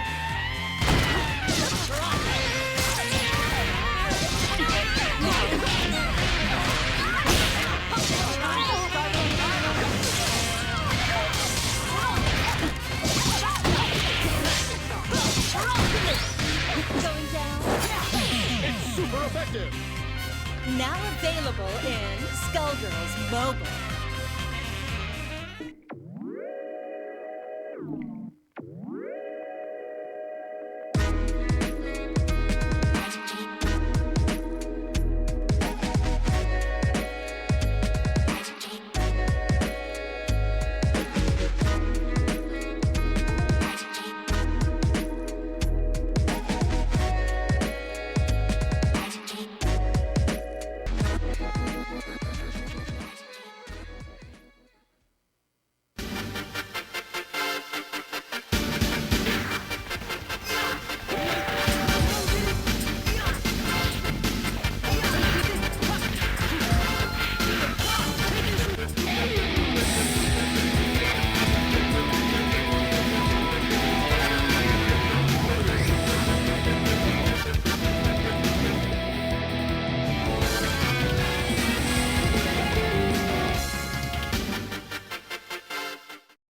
Going down. It's super effective. Now available in Skullgirls Mobile.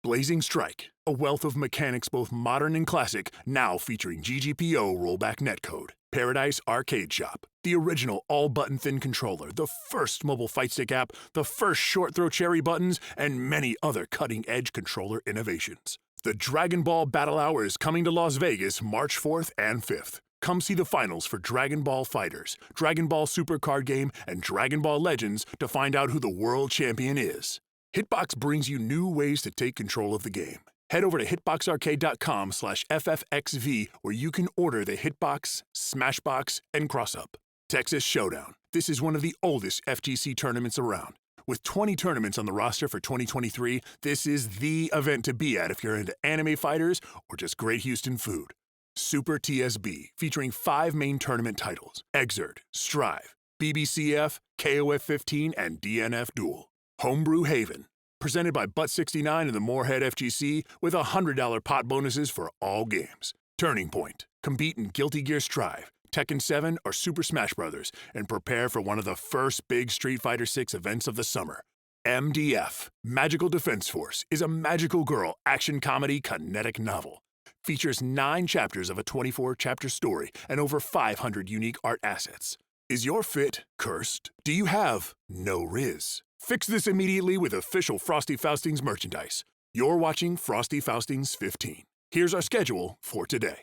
Blazing Strike, a wealth of mechanics both modern and classic, now featuring GGPO rollback netcode. Paradise Arcade Shop, the original all-button thin controller, the first mobile fight stick app, the first short throw cherry buttons, and many other cutting-edge controller innovations. The Dragon Ball Battle Hour is coming to Las Vegas March 4th and 5th. Come see the finals for Dragon Ball Fighters, Dragon Ball Super Card Game, and Dragon Ball Legends to find out who the world champion is. Hitbox brings you new ways to take control of the game. Head over to hitboxarcade.com/FFXV where you can order the Hitbox, Smashbox, and Crossup. Texas Showdown. This is one of the oldest FGC tournaments around. With 20 tournaments on the roster for 2023, this is the event to be at if you're into anime fighters or just great Houston food. Super TSB, featuring 5 main tournament titles: Exert, Strive, BBCF, KOF 15, and DNF Duel. Homebrew Haven, presented by Butt69 and the Moorhead FGC, with $100 pot bonuses for all games. Turning Point, compete in Guilty Gear Strive, Tekken 7, or Super Smash Bros., and prepare for one of the first big Street Fighter VI events of the summer. MDF, Magical Defense Force, is a magical girl action comedy kinetic novel. Features 9 chapters of a 24-chapter story and over 500 unique art assets. Is your fit cursed? Do you have no Riz? Fix this immediately with official Frosty Faustings merchandise. You're watching Frosty Faustings 15. Here's our schedule for today.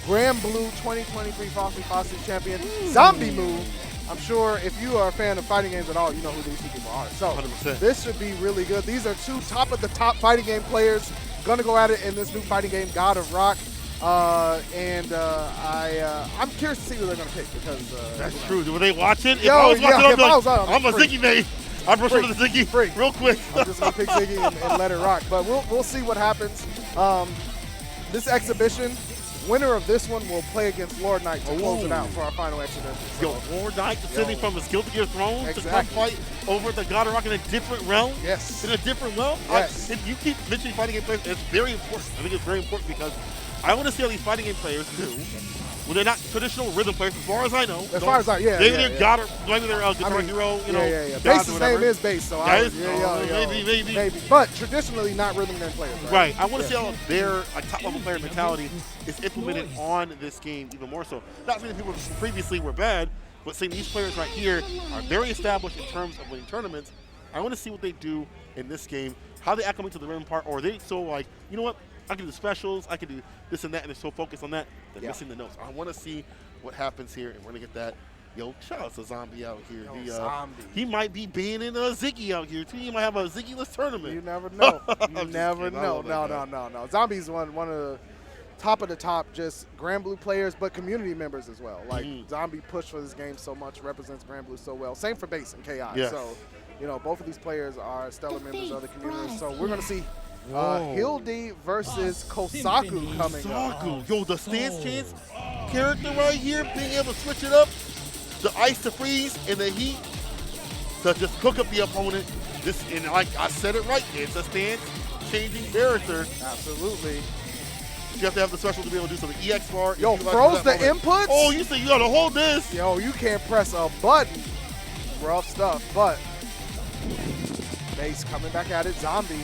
Grand Blue 2023 Frosty Faustings champion, Zombie Move. I'm sure if you are a fan of fighting games at all, you know who these two people are. So 100%. this should be really good. These are two top of the top fighting game players gonna go at it in this new fighting game, God of Rock. I'm curious to see who they're gonna pick because That's true. Were they watching? If Yo, I was watching, yeah, I'd if be I like, was on, I'm a free. Ziggy mate. I'd brush Free. over the Ziggy Free. real quick. I'm just gonna pick Ziggy and let it rock. But we'll see what happens. This exhibition, winner of this one will play against Lord Knight to close it out for our final exhibition. Yo, Lord Knight descending from his Guilty Gear throne to come Exactly. fight over the God of Rock in a different realm. Yes. In a different realm. Yes. If you keep mentioning fighting game players, it's very important. I think it's very important because I want to see how these fighting game players do. Well, they're not traditional rhythm players, as far as I know. As far as maybe they're yeah. maybe they're Guitar Hero, you know. Yeah. gods Bass's or whatever. name is Bass, so Maybe. But traditionally not rhythm game players, right? Right. I want to see how their top-level player mentality is implemented on this game even more so. Not saying that people previously were bad, but saying these players right here are very established in terms of winning tournaments. I want to see what they do in this game, how they acclimate to the rhythm part, or are they so like, you know what, I can do specials, I can do this and that, and they're so focused on that, they're missing the notes. I want to see what happens here, and we're going to get that. Yo, shout out to Zombie out here. Zombie. He might be banning a Ziggy out here, too. He might have a Ziggy-less tournament. You never know. You I'm never just kidding. I know. love that guy. No. Zombie's one of the top of the top, just Grand Blue players, but community members as well. Like Zombie pushed for this game so much, represents Grand Blue so well. Same for Bass and KI. Yes. So, you know, both of these players are stellar members of the community. So we're gonna see Hildy versus Kosaku coming up. Kosaku. Yo, the stance chance character right here, being able to switch it up, the ice to freeze, and the heat to just cook up the opponent. This, and like I said it right, it's a stance changing character. Absolutely. You have to have the special to be able to do something. EX bar. Yo, if you like froze the that moment. inputs? Oh, you say you gotta hold this. Yo, you can't press a button. Rough stuff, but Bass coming back at it. Zombie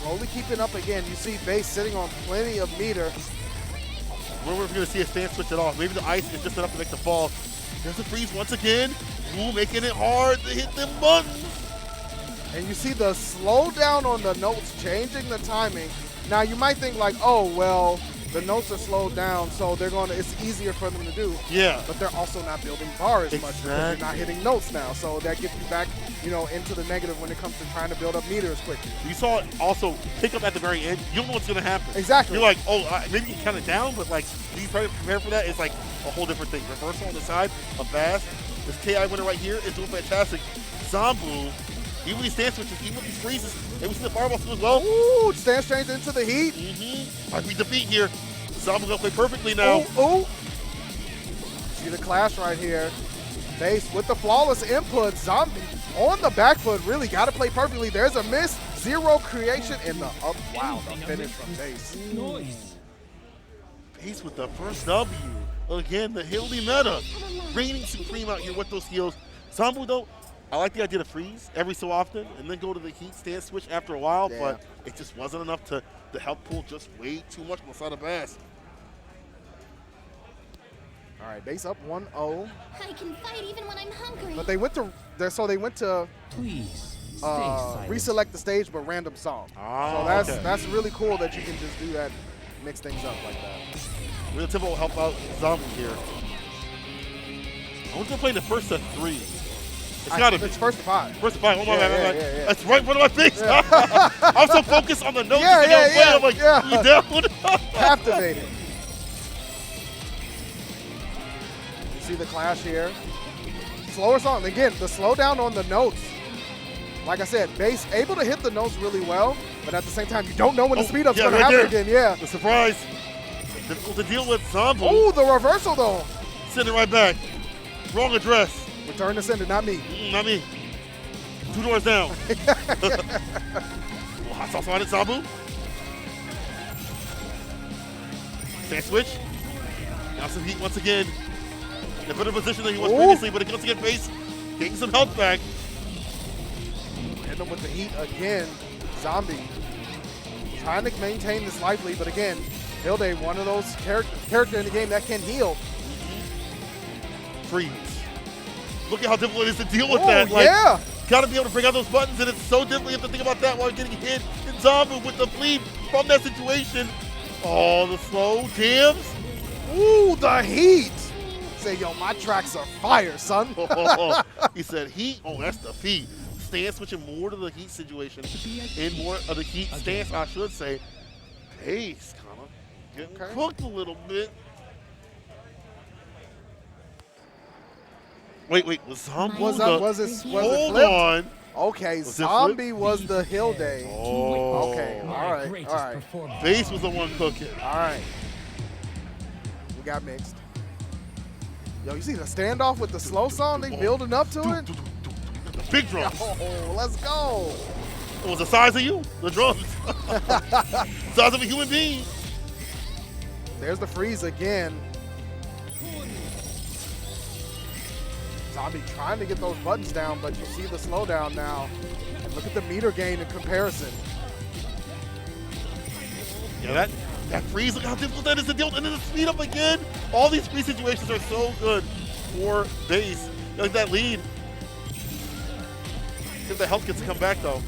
slowly keeping up again. You see Bass sitting on plenty of meter. We're going to see a stance switch it off. Maybe the ice is just enough to make the fall. There's the freeze once again. Ooh, making it hard to hit them buttons. And you see the slowdown on the notes changing the timing. Now you might think like, oh, well, the notes are slowed down, so it's easier for them to do. Yeah. But they're also not building bar as much because they're not Exactly. hitting notes now. So that gets you back, you know, into the negative when it comes to trying to build up meters quickly. You saw it also pick up at the very end. You don't know what's going to happen. Exactly. You're like, oh, maybe you can count it down, but like, do you prepare for that? It's like a whole different thing. Reversal on the side of fast. This KI winner right here is doing fantastic. Zambu, even with these stance switches, even with these freezes, and we see the fireballs too as well. Ooh, stance change into the heat. Like we defeat here. Zambu going to play perfectly now. Ooh. See the clash right here. Bass with the flawless input. Zombie on the back foot. Really got to play perfectly. There's a miss. Zero creation in the up. Wow, the finish from Bass. Bass with the first W. Again, the Hildy meta. Reigning supreme out here with those heals. Zambu, though, I like the idea to freeze every so often and then go to the heat stance switch after a while, Yeah. but it just wasn't enough to help pull just way too much on the side of Bass. All right, Bass up 1-0. I can fight even when I'm hungry. But they went to Please, stay silent. reselect the stage, but random song. Ah, So okay. that's really cool that you can just do that, mix things up like that. Real Tempo will help out Zombie here. I want to play the first of three. It's got to be. It's first to 5. First of 5. Oh my Yeah, bad. yeah. That's right in front of my face. I'm so focused on the notes. Yeah, that they yeah, don't play. yeah, I'm like, you down? Captivated. You see the clash here. Slower song. Again, the slowdown on the notes. Like I said, Bass able to hit the notes really well, but at the same time, you don't know when the speed up's yeah, going to right happen there. again. Yeah. The surprise. Difficult to deal with. Zombie. Oh, the reversal though. Send it right back. Wrong address. Return to sender, not me. Not me. 2 doors down. Hot sauce on it, Zambu. Stand switch. Now some heat once again. In a better position than he was Ooh. previously, but it comes to get Bass. Getting some health back. Hitting him with the heat again. Zombie trying to maintain this life lead, but again, Hilde, one of those character in the game that can heal. Freeze. Look at how difficult it is to deal with Oh, that. Like, yeah. Got to be able to bring out those buttons, and it's so difficult. You have to think about that while getting hit. And Zambu with the bleed from that situation. Oh, the slow jams. Ooh, the heat. Say, yo, my tracks are fire, son. He said heat. Oh, that's the feet. Stance switching more to the heat situation. In more of the heat stance, I should say. Pace kind of getting cooked a little bit. Wait. Was Zombie? Was it Hold flipped? on. Okay, Was it Zombie was the hill day. Oh. Okay, all right. Base was the one cooking. All right. We got mixed. Yo, you see the standoff with the slow song? They building up to it? The big drums. Oh, let's go. It was the size of you, the drums. Size of a human being. There's the freeze again. Zombie trying to get those buttons down, but you see the slowdown now. And look at the meter gain in comparison. Yeah, that freeze, look how difficult that is to deal with. And then the speed up again. All these freeze situations are so good for base. Like that lead. If the health gets to come back, though.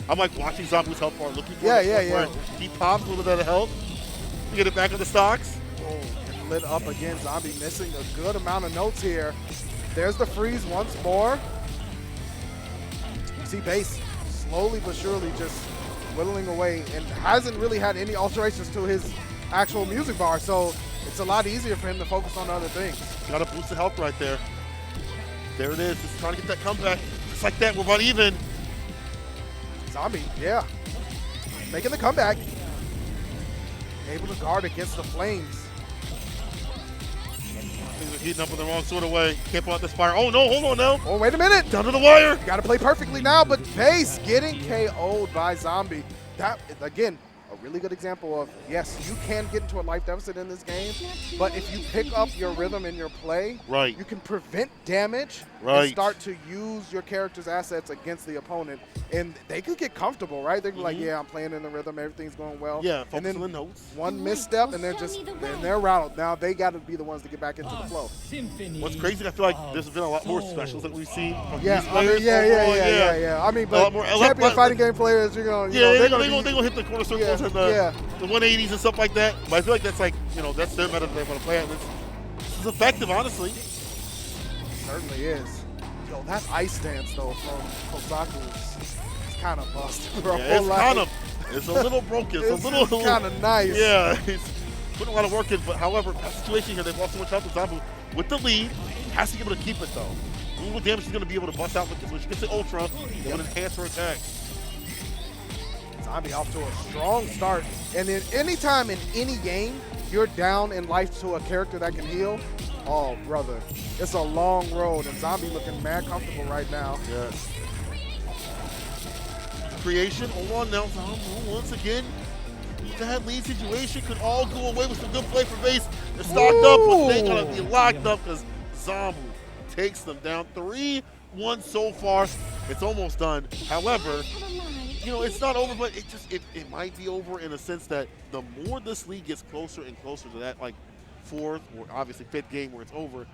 I'm like watching Zombies health bar, looking for Yeah. He pops a little bit of health. You get it back on the stocks. Oh, and lit up again. Zombie missing a good amount of notes here. There's the freeze once more. You see base slowly but surely just whittling away and hasn't really had any alterations to his actual music bar, so it's a lot easier for him to focus on other things. Got to boost the health right there. There it is. Just trying to get that comeback. Just like that, we're about even. Zombie, yeah. Making the comeback. Able to guard against the flames. Things are heating up in the wrong sort of way. Can't pull out this fire. Oh, no, hold on now. Oh, wait a minute. Down to the wire. Got to play perfectly now, but Base getting KO'd by Zombie. That, again, a really good example of, yes, you can get into a life deficit in this game, but if you pick up your rhythm in your play, right, you can prevent damage right, and start to use your character's assets against the opponent. And they could get comfortable, right? They could be like, yeah, I'm playing in the rhythm, everything's going well. Yeah, and then on the notes. One misstep, and they're rattled. Now they got to be the ones to get back into the flow. What's crazy, I feel like there's been a lot more specials that we've seen from Yeah, these players. yeah. I mean, but champion fighting game players, you're going to, they're going to hit the corner circles and the 180s and stuff like that. But I feel like that's like, that's their meta they want to play at. This is effective, honestly. Certainly is. Yo, that ice dance, though, from Kosaku is kind of busted, bro. Yeah, it's a little broken. It's a little kind of nice. Yeah, it's putting a lot of work in. But however, that situation here, they've lost so much health with Zabu. With the lead, has to be able to keep it, though. What damage she's going to be able to bust out with this. When she gets the Ultra, it will enhance her attack. Zombie off to a strong start. And then anytime in any game, you're down in life to a character that can heal, oh, brother, it's a long road. And Zombie looking mad comfortable right now. Yes. Creation, hold on now, Zombie once again. That lead situation could all go away with some good play for base. They're stocked up, but they gotta be locked up because Zombie takes them down. 3-1 so far. It's almost done. However, it's not over, but it might be over in a sense that the more this league gets closer and closer to that, like, fourth or obviously fifth game where it's over,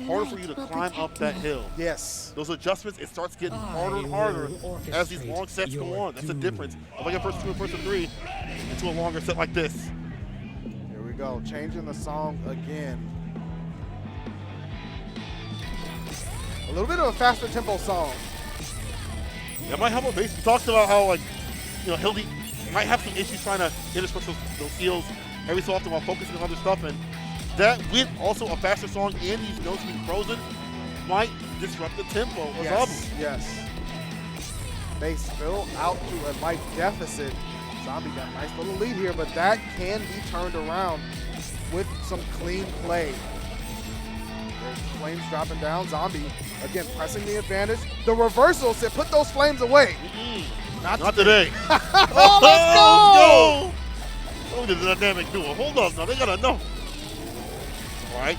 harder for you to climb up that hill. Yes. Those adjustments, it starts getting harder and harder as these long sets go on. That's the difference. If I get first two and first and three into a longer set like this. Here we go, changing the song again. A little bit of a faster tempo song. That might help our base. We talked about how, like, Hildy might have some issues trying to intersperse those heals every so often while focusing on other stuff. And that, with also a faster song and these notes being frozen, might disrupt the tempo of Zabu. Yes. Base still out to a life deficit. Zombie got a nice little lead here, but that can be turned around with some clean play. There's flames dropping down. Zombie, again, pressing the advantage. The reversal said, put those flames away. Not today. Oh, let's go! Oh, the dynamic duo. Hold up now. They got to know. All right.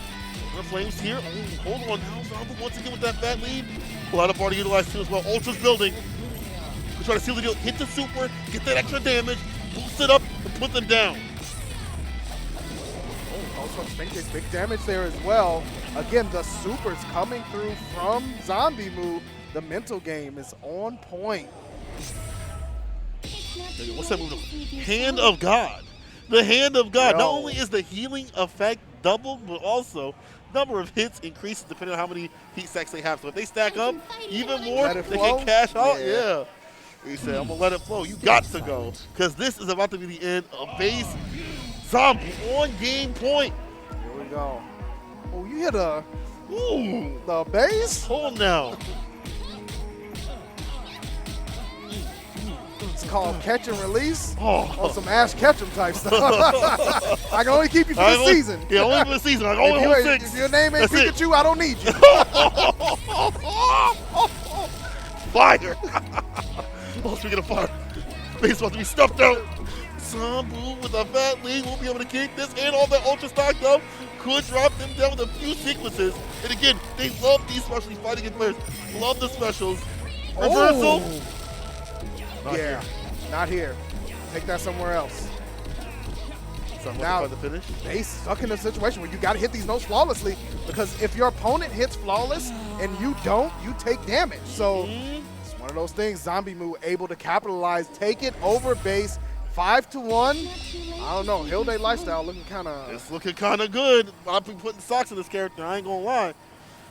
The flames here. Oh, hold on now. Zombie once again with that bad lead. A lot of bar to utilize too as well. Ultra's building. We try to seal the deal. Hit the super. Get that extra damage. Boost it up and put them down. Oh, also Sphinx big damage there as well. Again, the supers coming through from Zombie move. The mental game is on point. What's that move? Hand of God. The hand of God. Yo. Not only is the healing effect doubled, but also number of hits increases depending on how many heat stacks they have. So if they stack up even more, Let it they flow? can cash out. Yeah. Yeah. He said, I'm going to let it flow. You got to go. Because this is about to be the end of base zombie on game point. Here we go. Oh, you hit Ooh. the base? Hold on now. It's called catch and release. Oh. Or some Ash Ketchum type stuff. I can only keep you for the season. Yeah, only for the season. I can only hold 6. If your name ain't That's it. Pikachu, I don't need you. Fire. Oh, speaking of fire, base about to be stuffed out. Sambu with a fat lead will be able to keep this and all that ultra stocked up. Could drop them down with a few sequences. And again, they love these specialty fighting game players. Love the specials. Reversal. Yeah, not here. Take that somewhere else. Now Now- the finish. They stuck in a situation where you got to hit these notes flawlessly, because if your opponent hits flawless and you don't, you take damage. So it's one of those things. Zombie Moo able to capitalize, take it over base, 5-1. I don't know. Hilde Lifestyle looking kind of. It's looking kind of good. I've been putting socks in this character. I ain't gonna lie.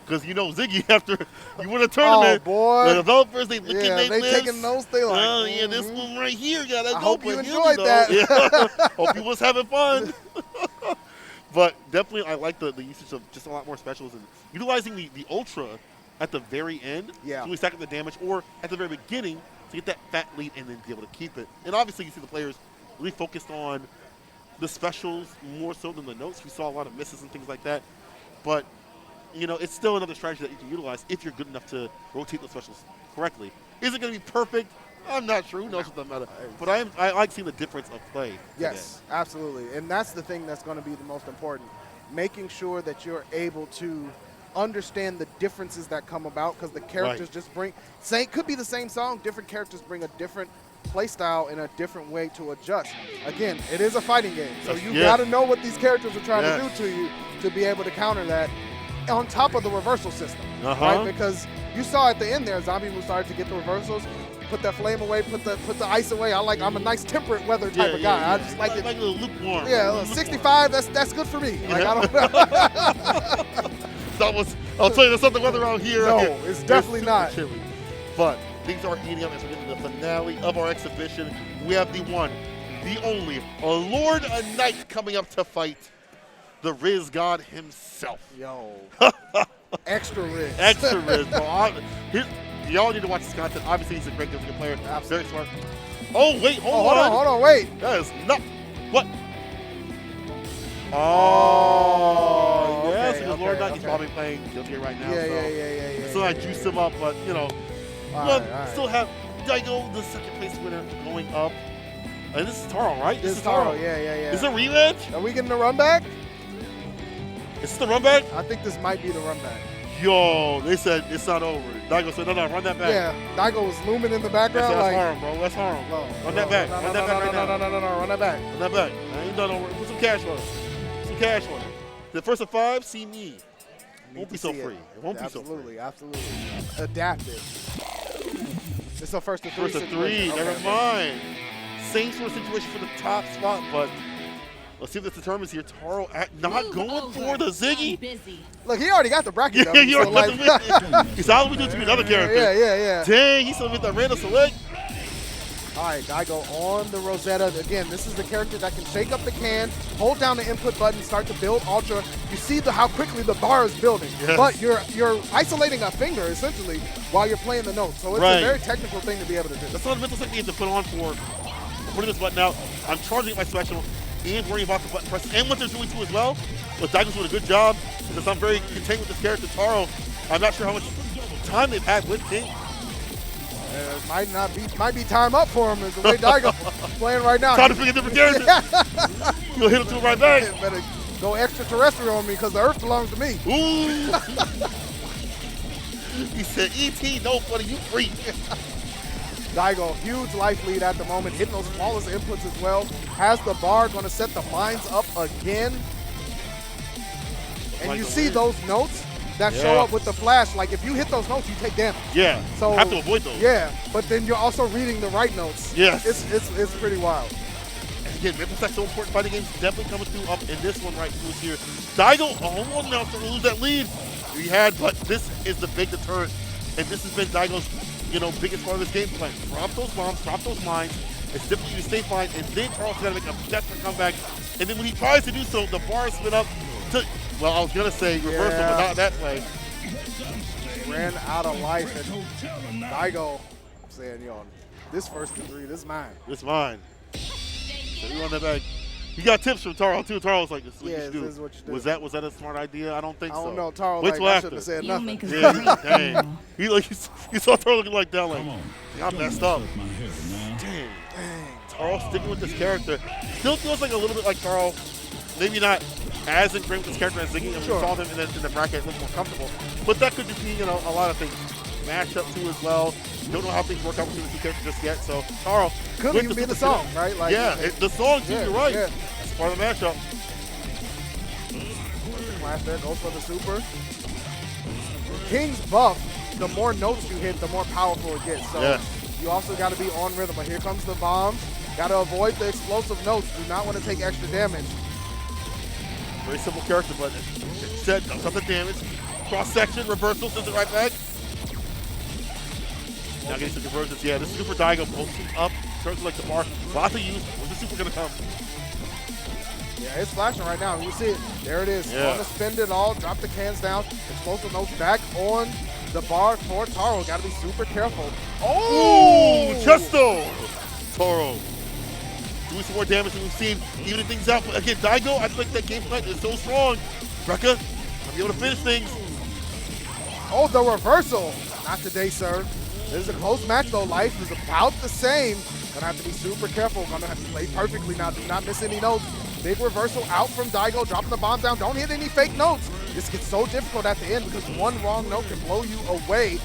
Because you know Ziggy, after you win a tournament, boy. the developers, they look Yeah, at they their lists. taking notes, they like, Oh, yeah, this one right here gotta go. I hope you but enjoyed know. that. Yeah. Hope you was having fun. But definitely, I like the usage of just a lot more specials and utilizing the Ultra at the very end Yeah. to really stack up the damage, or at the very beginning to get that fat lead and then be able to keep it. And obviously, you see the players really focused on the specials more so than the notes. We saw a lot of misses and things like that. But you know, it's still another strategy that you can utilize if you're good enough to rotate those specials correctly. Is it going to be perfect? I'm not sure. Who knows what that matter? But I like seeing the difference of play. Yes, absolutely. And that's the thing that's going to be the most important. Making sure that you're able to understand the differences that come about, because the characters just bring, could be the same song, different characters bring a different play style and a different way to adjust. Again, it is a fighting game, so you got to know what these characters are trying to do to you to be able to counter that, on top of the reversal system, right? Because you saw at the end there, Zombie Moo started to get the reversals, put that flame away, put the ice away. I'm a nice temperate weather type of guy. I just like it. Like a little lukewarm. Yeah, 65. That's good for me. Like, I don't. I'll tell you, there's something weather around here. No, it's definitely super not. chilly. But things are heating up as we get to the finale of our exhibition. We have the one, the only, a Lord, a Knight coming up to fight the Riz God himself. Yo. Extra Riz. Extra Riz, bro. Y'all need to watch this content. Obviously, he's a great different player. Very smart. Oh, wait, hold on, wait. That is not. What? Oh, yes, because Lord Knight, he's probably playing Guilty Gear right now. Yeah. So I juiced him up, but, you know. All right. Still have Daigo, the second place winner, going up. And this is Taro, right? This is Taro, yeah. Is it a rematch? Are we getting the run back? Is this the run back? I think this might be the run back. Yo, they said it's not over. Daigo said, no, run that back. Yeah, Daigo was looming in the background. That's like, harm, bro. That's harm. Run that back. Run that back right now. No, run that back. Run that back. I ain't done over. Put some cash on it. Some cash on it. The first of 5, see me. It won't be so free. It won't be so free. Absolutely. Adapted. It's a first of 3. First of 3. Never mind. Same sort of situation for the top spot, but let's see if this determines here. Taro not going for the Ziggy. Look, he already got the bracket. Yeah, you already got the bracket. He's how we do to another character. Yeah. Dang, he's still with that random select. All right, Daigo on the Rosetta. Again, this is the character that can shake up the can, hold down the input button, start to build Ultra. You see how quickly the bar is building. Yes. But you're isolating a finger, essentially, while you're playing the notes. So it's a very technical thing to be able to do. That's not a mental thing you have to put on for putting this button out. I'm charging my special and worrying about the button presses. And what they're doing too as well. But Daigo's doing a good job because I'm very content with this character. Taro, I'm not sure how much time they've had with King. Might be time up for him is the way Daigo playing right now. Time to pick a different character. You'll hit him to it right back. Better go extraterrestrial on me because the Earth belongs to me. Ooh. He said, E.T., no buddy, you freak. Daigo, huge life lead at the moment, hitting those flawless inputs as well. Has the bar, going to set the mines up again. And you see those notes that show up with the flash. Like, if you hit those notes, you take damage. Yeah, so have to avoid those. Yeah, but then you're also reading the right notes. Yes. It's pretty wild. again, mental attack so important fighting games, definitely coming through up in this one right here. Daigo almost now starting to lose that lead he had, but this is the big deterrent, and this has been Daigo's, biggest part of this game plan. Drop those bombs, drop those mines. It's difficult for you to stay fine, and then Charles got to make a desperate comeback. And then when he tries to do so, the bar is spin up to, well, I was gonna say reversal, but not that way. Ran out of life, and Daigo saying, this first to 3, this is mine. This is mine. So you run that back. You got tips from Taro too. Taro's like, this is what you do. This is what you do. Was that a smart idea? I don't think so. I don't know. Taro Wait like, till I after. shouldn't have said You nothing. make a Yeah, great dang. hero. You saw Taro looking like that, like, Come on. I messed up. Cut my hair now. Dang. Taro sticking with this character. Still feels like a little bit like Taro. Maybe not as ingrained with this character as Ziggy, and we saw them in the bracket a little more comfortable. But that could just be, a lot of things. Matchup too as well. Don't know how things work out between the two characters just yet. So Taro Could even be the song, right? Like, yeah, the song too. You're right. Yeah. That's part of the matchup. Flash there, goes for the super. King's buff, the more notes you hit, the more powerful it gets. So you also got to be on rhythm. But here comes the bombs. Got to avoid the explosive notes. Do not want to take extra damage. Very simple character, but instead dumps out the damage. Cross section, reversal, sends it right back. Now getting some conversions. Yeah, this super Daigo posting up, turns like the bar. Lots of use. When's the super gonna come? Yeah, it's flashing right now. You see it. There it is. Yeah. Going to spend it all. Drop the cans down. Explosive notes back on the bar for Taro. Got to be super careful. Oh, Chesto! Taro doing some more damage than we've seen, evening things out. But again, Daigo, I think that game plan is so strong. Brecca, I'll be able to finish things. Oh, the reversal. Not today, sir. This is a close match, though. Life is about the same. Gonna have to be super careful. Gonna have to play perfectly now. Do not miss any notes. Big reversal out from Daigo, dropping the bomb down. Don't hit any fake notes. This gets so difficult at the end because one wrong note can blow you away.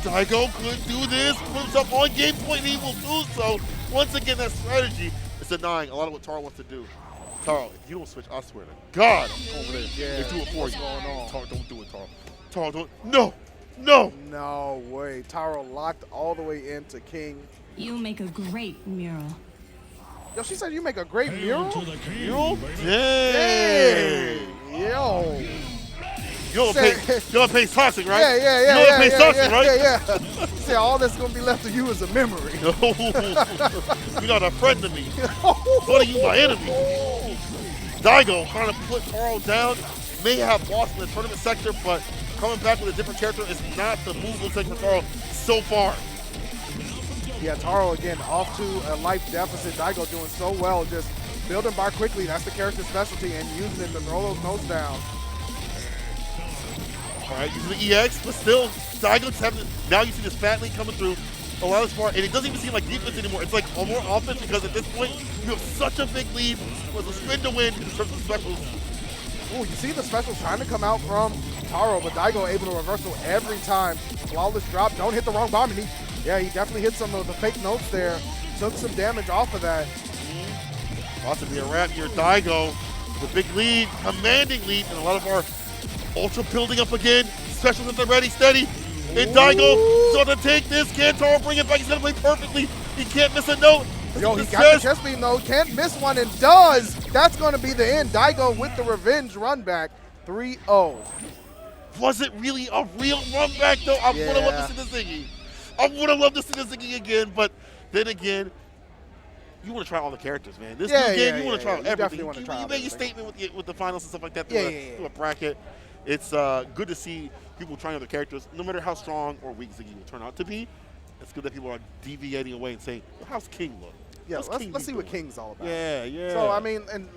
Daigo could do this, put himself on game point, and he will do so. Once again, that strategy is denying a lot of what Taro wants to do. Taro, if you don't switch, I swear to God, I'm over there. Yeah, They do it for what's you. going on? Taro, don't do it, Taro. Taro, don't. No! No! No way. Taro locked all the way into King. You make a great mural. Yo, she said you make a great Hail mural? to the king, Mural? baby. Dang! Yo. You're gonna pay toxic, right? Yeah. You're gonna pay toxic, right? Yeah. Say all that's gonna be left of you is a memory. You're not a friend to me. What are you, my enemy? Daigo trying to put Taro down. May have lost in the tournament sector, but coming back with a different character is not the move looks like for Taro so far. Yeah, Taro again off to a life deficit. Daigo doing so well, just building bar quickly. That's the character's specialty, and using it to throw those notes down. All right, using the EX, but still, Daigo just having, now you see this fat lead coming through. A lot of this part, and it doesn't even seem like defense anymore. It's like more offense because at this point, you have such a big lead with a spin to win in terms of specials. Ooh, you see the special trying to come out from Taro, but Daigo able to reversal every time. Flawless drop, don't hit the wrong bomb, and he definitely hit some of the fake notes there. Took some damage off of that. About to be a wrap here. Daigo, the big lead, commanding lead, and a lot of our ultra building up again. Specials at the ready, steady. And Daigo going to take this. Can Taro bring it back? He's going to play perfectly. He can't miss a note. Yo, he got the chest beat though. Can't miss one and does. That's going to be the end. Daigo with the revenge run back. 3-0. Was it really a real run back though? I would have loved to see the Ziggy. I would have loved to see the Ziggy again, but then again, you want to try all the characters, man. This new game, you want to try You everything. definitely want to try You made your everything. statement with the finals and stuff like that through a bracket. It's good to see people trying other characters, no matter how strong or weak Ziggy will turn out to be. It's good that people are deviating away and saying, well, how's King look? Yeah, How's King let's see what doing? King's all about. Yeah. So, I mean, and,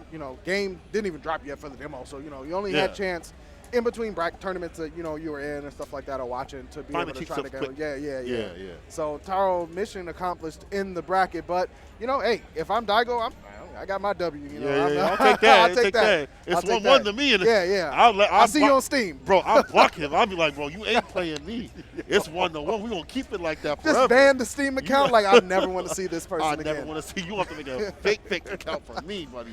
game didn't even drop yet for the demo. So, you only had chance in between bracket tournaments that, you were in and stuff like that or watching to be Find able the to cheap try to stuff go. quick. Yeah. So, Taro, mission accomplished in the bracket. But, hey, if I'm Daigo, I got my W. I'll take that. I'll take that. It's I'll take 1-1 that. to me. And Yeah. I'll see you on Steam. Bro, I'll block him. I'll be like, bro, you ain't playing me. It's 1-1. We're going to keep it like that forever. Just ban the Steam account. Like, I never want to see this person again. I never want to see you have to make a fake account for me, buddy.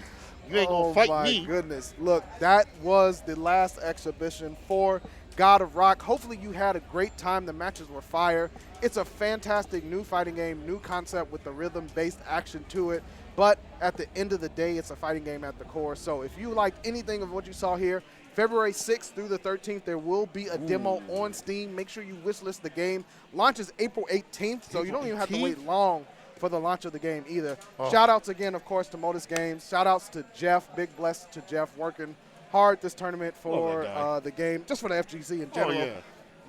You ain't going to fight me. Oh, my goodness. Look, that was the last exhibition for God of Rock. Hopefully you had a great time. The matches were fire. It's a fantastic new fighting game, new concept with the rhythm-based action to it. But at the end of the day, it's a fighting game at the core. So if you liked anything of what you saw here, February 6th through the 13th, there will be a demo on Steam. Make sure you wishlist the game. Launches April 18th, so you don't even have to wait long for the launch of the game either. Shout-outs again, of course, to Modus Games. Shout-outs to Jeff. Big bless to Jeff working hard this tournament for the game, just for the FGC in general.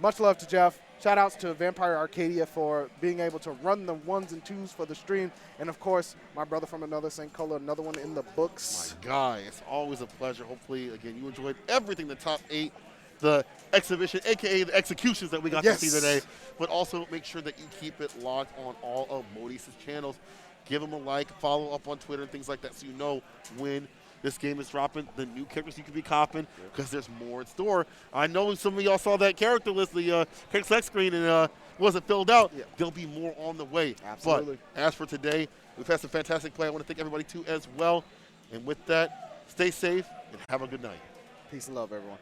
Much love to Jeff. Shout-outs to Vampire Arcadia for being able to run the 1s and 2s for the stream. And, of course, my brother from another St. Cola, another one in the books. My guy, it's always a pleasure. Hopefully, again, you enjoyed everything, the top 8, the exhibition, a.k.a. the executions that we got to see today. But also make sure that you keep it locked on all of Modis' channels. Give them a like, follow up on Twitter and things like that so you know when this game is dropping, the new characters you could be copping, because there's more in store. I know some of y'all saw that character list, the character select screen, and wasn't filled out. There'll be more on the way. Absolutely. But as for today, we've had some fantastic play. I want to thank everybody, too, as well. And with that, stay safe and have a good night. Peace and love, everyone.